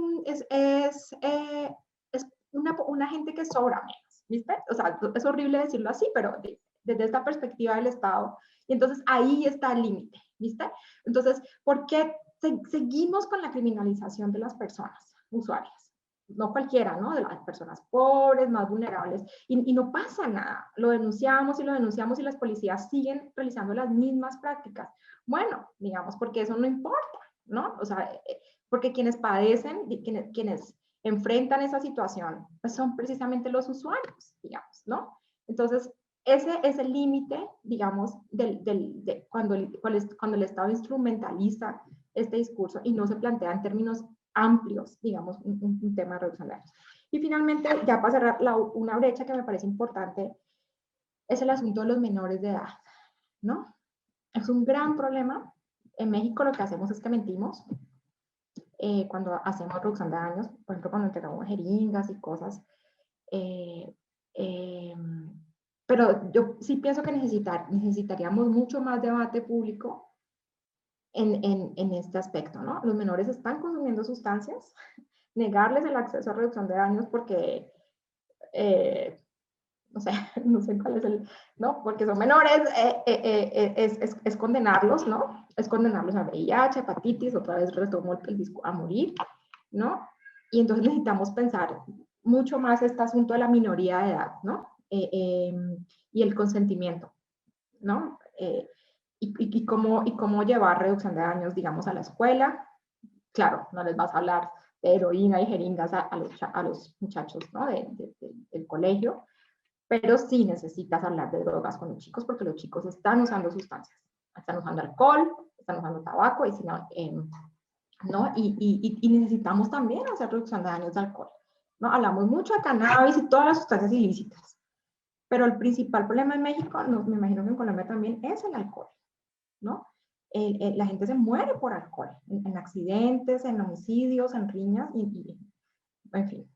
A: una gente que sobra menos, ¿viste? O sea, es horrible decirlo así, pero desde esta perspectiva del Estado. Y entonces ahí está el límite, ¿viste? Entonces, ¿por qué seguimos con la criminalización de las personas usuarias? No cualquiera, ¿no? De las personas pobres, más vulnerables, y no pasa nada. Lo denunciamos y las policías siguen realizando las mismas prácticas. Bueno, digamos, porque eso no importa, ¿no? O sea, porque quienes padecen, quienes enfrentan esa situación, pues son precisamente los usuarios, digamos, ¿no? Entonces, ese es el límite, digamos, cuando el Estado instrumentaliza este discurso y no se plantea en términos amplios, digamos, un tema de reducción de daños. Y finalmente, ya para cerrar, una brecha que me parece importante es el asunto de los menores de edad, ¿no? Es un gran problema. En México lo que hacemos es que mentimos cuando hacemos reducción de daños, por ejemplo, cuando entregamos jeringas y cosas. Pero yo sí pienso que necesitaríamos mucho más debate público en este aspecto, ¿no? Los menores están consumiendo sustancias, negarles el acceso a reducción de daños porque, no sé cuál es ¿no? Porque son menores, es condenarlos, ¿no? Es condenarlos a VIH, hepatitis, otra vez retomo el disco, a morir, ¿no? Y entonces necesitamos pensar mucho más este asunto de la minoría de edad, ¿no? Y el consentimiento, ¿no? Y cómo llevar reducción de daños, digamos, a la escuela. Claro, no les vas a hablar de heroína y jeringas a los muchachos, ¿no? Del colegio, pero sí necesitas hablar de drogas con los chicos porque los chicos están usando sustancias, están usando alcohol, están usando tabaco, y si no, ¿no? Y necesitamos también hacer reducción de daños de alcohol, ¿no? Hablamos mucho de cannabis y todas las sustancias ilícitas, pero el principal problema en México, no, me imagino que en Colombia también, es el alcohol, ¿no? La gente se muere por alcohol, en accidentes, en homicidios, en riñas, en fin.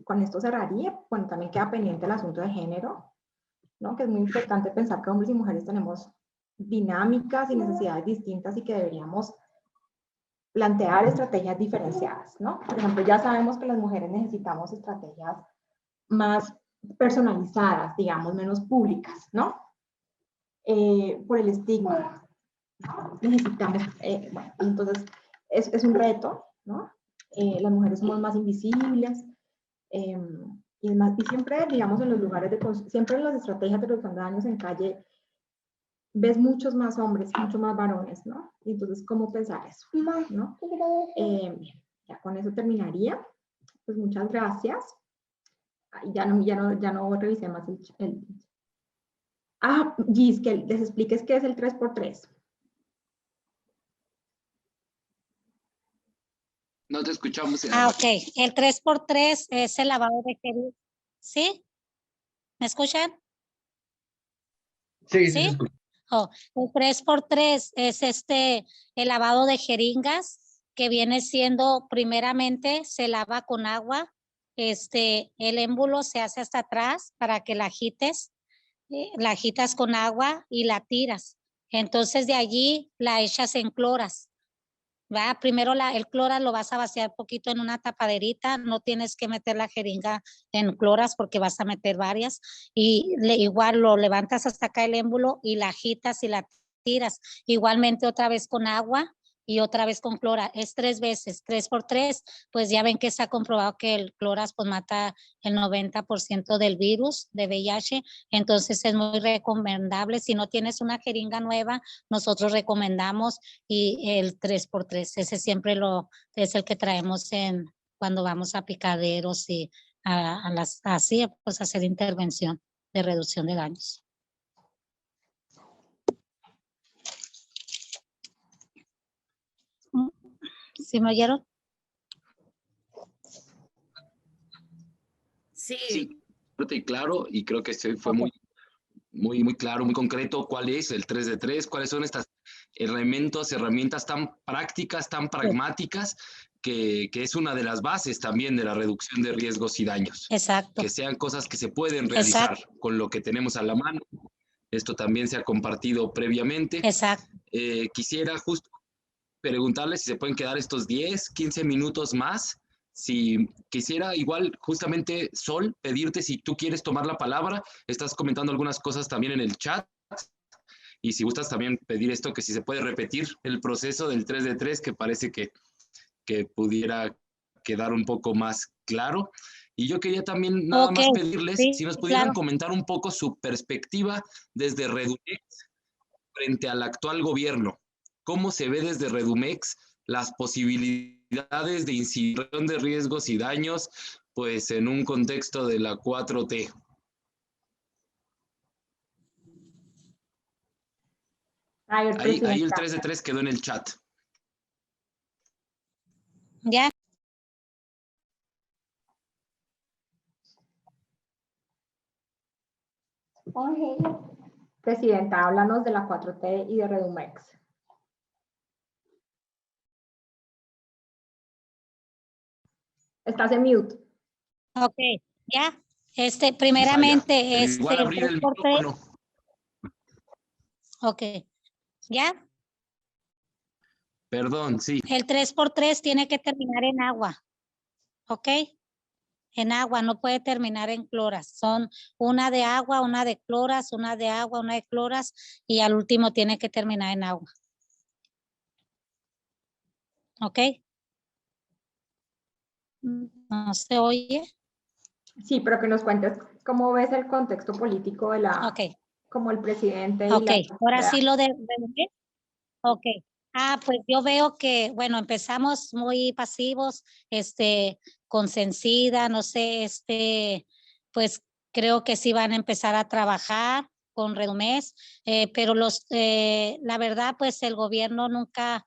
A: Con esto cerraría. Bueno, también queda pendiente el asunto de género, ¿no? Que es muy importante pensar que hombres y mujeres tenemos dinámicas y necesidades distintas y que deberíamos plantear estrategias diferenciadas, ¿no? Por ejemplo, ya sabemos que las mujeres necesitamos estrategias más personalizadas, digamos, menos públicas, ¿no? Por el estigma. Necesitamos, bueno, entonces es un reto, ¿no? Las mujeres somos más invisibles, y siempre, digamos, en los lugares siempre en las estrategias de reducción de daños en calle, ves muchos más hombres, muchos más varones, ¿no? Y entonces, ¿cómo pensar eso? ¿No? Ya con eso terminaría. Pues muchas gracias. Ya no revisé más Gis, que les expliques qué es el 3x3.
B: No te escuchamos.
C: Ok. El 3x3 es el lavado de jeringas. ¿Sí? ¿Me escuchan?
B: Sí,
C: ¿Sí? Oh, el 3x3 es el lavado de jeringas, que viene siendo, primeramente, se lava con agua. El émbulo se hace hasta atrás para que la agites. La agitas con agua y la tiras. Entonces de allí la echas en cloras. ¿Va? Primero el cloras lo vas a vaciar poquito en una tapaderita, no tienes que meter la jeringa en cloras porque vas a meter varias, y igual lo levantas hasta acá el émbulo y la agitas y la tiras. Igualmente otra vez con agua y otra vez con clora, es 3 veces, 3x3, pues ya ven que está comprobado que el cloras pues mata el 90% del virus de VIH, entonces es muy recomendable. Si no tienes una jeringa nueva, nosotros recomendamos y el 3x3, ese siempre es el que traemos cuando vamos a picaderos y así pues hacer intervención de reducción de daños. ¿Sí me oyeron?
B: Sí, fuerte y claro, y creo que fue muy claro, muy concreto cuál es el 3 de 3, cuáles son estas herramientas tan prácticas, tan pragmáticas, que es una de las bases también de la reducción de riesgos y daños.
C: Exacto.
B: Que sean cosas que se pueden realizar con lo que tenemos a la mano. Esto también se ha compartido previamente.
C: Exacto.
B: Quisiera justo preguntarles si se pueden quedar estos 10, 15 minutos más. Si quisiera igual justamente, Sol, pedirte si tú quieres tomar la palabra. Estás comentando algunas cosas también en el chat. Y si gustas también pedir esto, que si se puede repetir el proceso del 3 de 3, que parece que pudiera quedar un poco más claro. Y yo quería también nada más pedirles si nos pudieran comentar un poco su perspectiva desde Redumex frente al actual gobierno. ¿Cómo se ve desde Redumex las posibilidades de incidir de riesgos y daños, pues en un contexto de la 4T? Ahí el 3 de 3 quedó en el chat.
C: Ya.
A: Presidenta, háblanos de la 4T y de Redumex. Estás en mute.
C: Ok, ya. Primeramente,
B: igual abrir el micrófono.
C: Ok, ¿ya?
B: Perdón, sí.
C: El 3x3 tiene que terminar en agua, ¿ok? En agua, no puede terminar en cloras. Son una de agua, una de cloras, una de agua, una de cloras, y al último tiene que terminar en agua. ¿Ok? ¿No se oye?
A: Sí, pero que nos cuentes cómo ves el contexto político de la, como el presidente.
C: Ok, ahora sí lo de ok. Pues yo veo que, bueno, empezamos muy pasivos, con Sencida, no sé, pues creo que sí van a empezar a trabajar con Redumex, pero la verdad, pues el gobierno nunca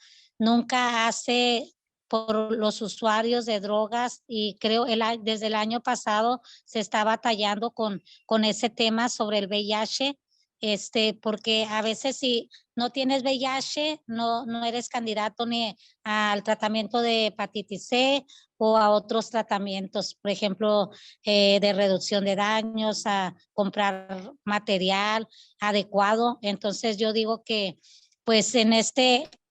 C: hace por los usuarios de drogas, y creo desde el año pasado se está batallando con ese tema sobre el VIH, porque a veces si no tienes VIH, no eres candidato ni al tratamiento de hepatitis C o a otros tratamientos, por ejemplo, de reducción de daños, a comprar material adecuado. Entonces yo digo que pues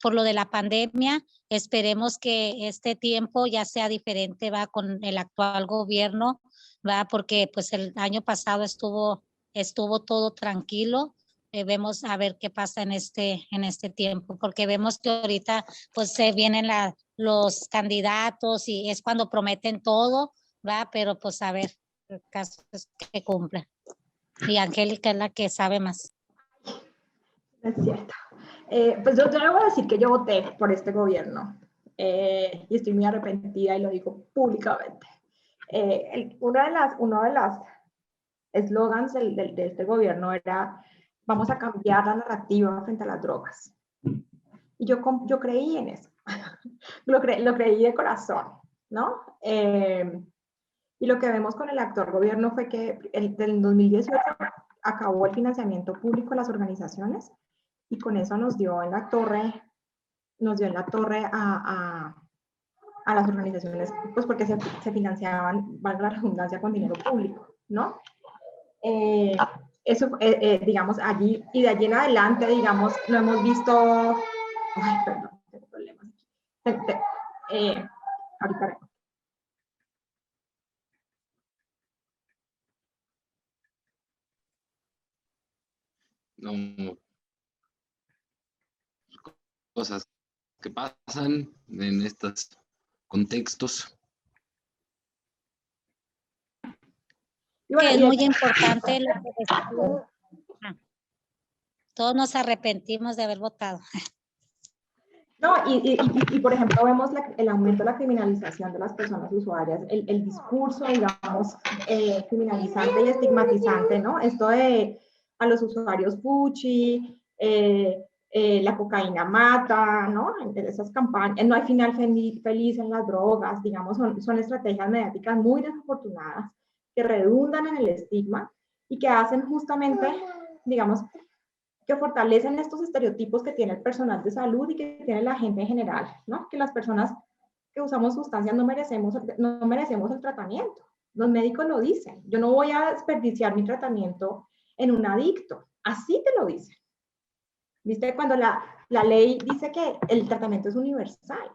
C: por lo de la pandemia, esperemos que este tiempo ya sea diferente, va, con el actual gobierno, va, porque pues el año pasado estuvo todo tranquilo. Vemos a ver qué pasa en este tiempo, porque vemos que ahorita pues se vienen los candidatos y es cuando prometen todo, ¿va? Pero pues a ver, el caso es que cumpla. Y Angélica es la que sabe más.
A: Es cierto. Pues yo le voy a decir que yo voté por este gobierno, y estoy muy arrepentida y lo digo públicamente. Uno de las eslogans de este gobierno era: vamos a cambiar la narrativa frente a las drogas. Y yo creí en eso. lo creí de corazón, ¿no? Y lo que vemos con el actual gobierno fue que del 2018 acabó el financiamiento público a las organizaciones, y con eso nos dio en la torre a las organizaciones, pues porque se financiaban, valga la redundancia, con dinero público, ¿no? Eso, digamos, allí, y de allí en adelante, digamos, lo hemos visto. Ay, perdón, tengo problemas aquí. Ahorita vengo.
B: No, cosas que pasan en estos contextos.
C: Que es muy importante lo que todos nos arrepentimos de haber votado.
A: No, por ejemplo, vemos el aumento de la criminalización de las personas usuarias, el discurso, digamos, criminalizante y estigmatizante, ¿no? Esto de a los usuarios fuchi, la cocaína mata, ¿no? Esas campañas, no hay final feliz en las drogas, digamos, son estrategias mediáticas muy desafortunadas que redundan en el estigma y que hacen justamente, digamos, que fortalecen estos estereotipos que tiene el personal de salud y que tiene la gente en general, ¿no? Que las personas que usamos sustancias no merecemos el tratamiento. Los médicos lo dicen. Yo no voy a desperdiciar mi tratamiento en un adicto. Así te lo dicen. ¿Viste? Cuando la ley dice que el tratamiento es universal.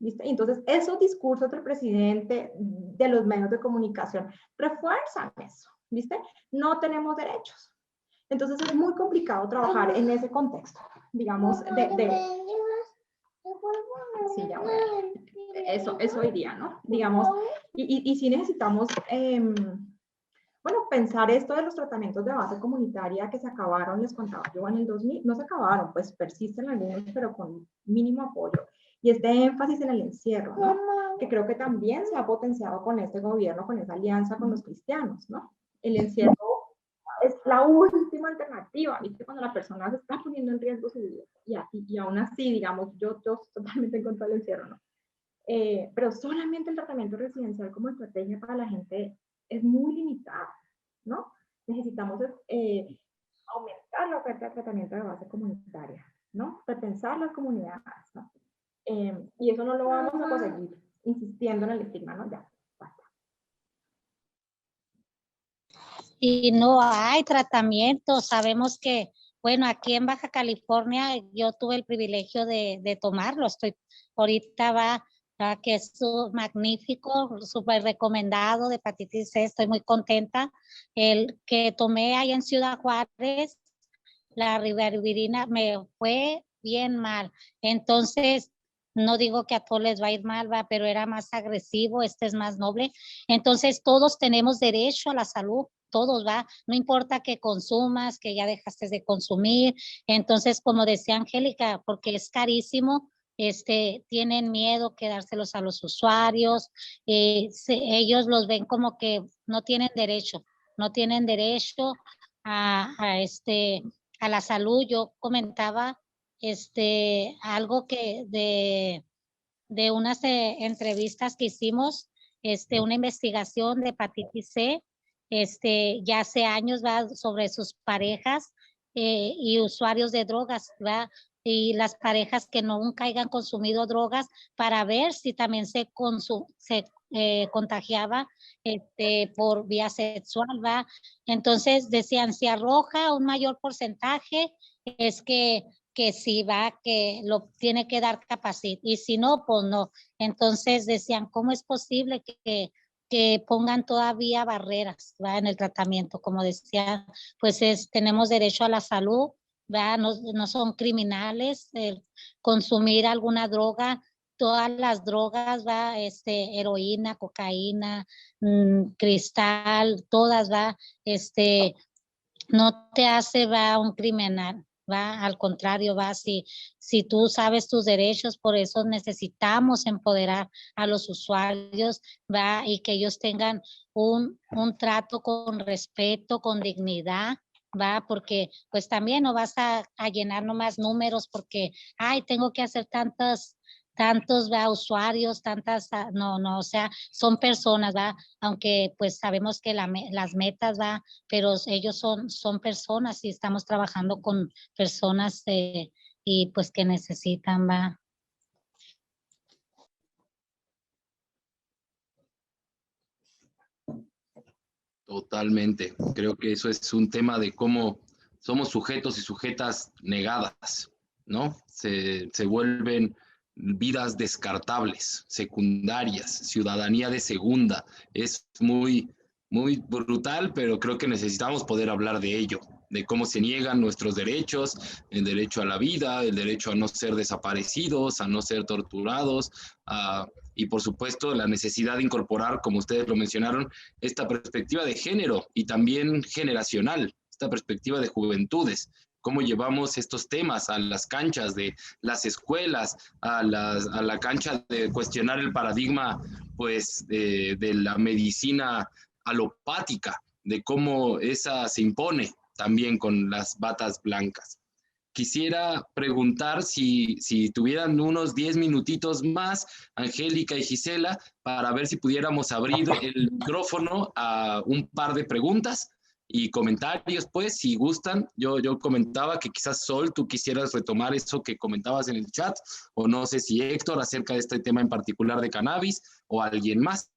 A: ¿Viste? Entonces, esos discursos del presidente, de los medios de comunicación, refuerzan eso. ¿Viste? No tenemos derechos. Entonces es muy complicado trabajar en ese contexto, digamos, sí, ya voy eso iría, ¿no? Digamos, y sí necesitamos, bueno, pensar esto de los tratamientos de base comunitaria que se acabaron, les contaba yo en el 2000, no se acabaron, pues persisten algunos, pero con mínimo apoyo. Y este énfasis en el encierro, ¿no? Que creo que también se ha potenciado con este gobierno, con esa alianza con los cristianos, ¿no? El encierro es la última alternativa, ¿viste? Cuando la persona se está poniendo en riesgo su vida. Y aún así, digamos, yo estoy totalmente en contra del encierro, ¿no? Pero solamente el tratamiento residencial como estrategia para la gente es muy limitado, ¿no? Necesitamos aumentar la oferta de tratamiento de base comunitaria, ¿no? Repensar las comunidades, ¿no? Y eso no lo vamos a conseguir insistiendo en el estigma, ¿no? Ya.
C: Y no hay tratamiento. Sabemos que, bueno, aquí en Baja California yo tuve el privilegio de tomarlo. Ahorita que es magnífico, súper recomendado de hepatitis C. Estoy muy contenta. El que tomé ahí en Ciudad Juárez, la ribavirina, me fue bien mal. Entonces, no digo que a todos les va a ir mal, pero era más agresivo, este es más noble. Entonces, todos tenemos derecho a la salud. Todos, no importa que consumas, que ya dejaste de consumir. Entonces, como decía Angélica, porque es carísimo, tienen miedo que dárselos a los usuarios. Ellos los ven como que no tienen derecho a la salud. Yo comentaba algo que de unas entrevistas que hicimos, una investigación de hepatitis C, ya hace años, sobre sus parejas y usuarios de drogas, y las parejas que nunca hayan consumido drogas, para ver si también se contagiaba por vía sexual, Entonces decían, si arroja un mayor porcentaje, es que sí que lo tiene que dar capacidad, y si no, pues no. Entonces decían, ¿cómo es posible que pongan todavía barreras, en el tratamiento? Como decía, pues tenemos derecho a la salud, no son criminales consumir alguna droga. Todas las drogas, heroína, cocaína, cristal, todas, no te hace, un criminal, al contrario, si tú sabes tus derechos. Por eso necesitamos empoderar a los usuarios, y que ellos tengan un trato con respeto, con dignidad, porque pues también no vas a llenar nomás números porque, tengo que hacer tantos usuarios, no, o sea, son personas, aunque pues sabemos que las metas, pero ellos son personas y estamos trabajando con personas y pues que necesitan,
B: Totalmente. Creo que eso es un tema de cómo somos sujetos y sujetas negadas, ¿no? Se vuelven vidas descartables, secundarias, ciudadanía de segunda. Es muy, muy brutal, pero creo que necesitamos poder hablar de ello, de cómo se niegan nuestros derechos, el derecho a la vida, el derecho a no ser desaparecidos, a no ser torturados, y por supuesto la necesidad de incorporar, como ustedes lo mencionaron, esta perspectiva de género y también generacional, esta perspectiva de juventudes, cómo llevamos estos temas a las canchas de las escuelas, a la cancha de cuestionar el paradigma, pues, de la medicina alopática, de cómo esa se impone también con las batas blancas. Quisiera preguntar si tuvieran unos 10 minutitos más, Angélica y Gisela, para ver si pudiéramos abrir el micrófono a un par de preguntas y comentarios, pues, si gustan. Yo comentaba que quizás Sol, tú quisieras retomar eso que comentabas en el chat, o no sé si Héctor acerca de este tema en particular de cannabis, o alguien más.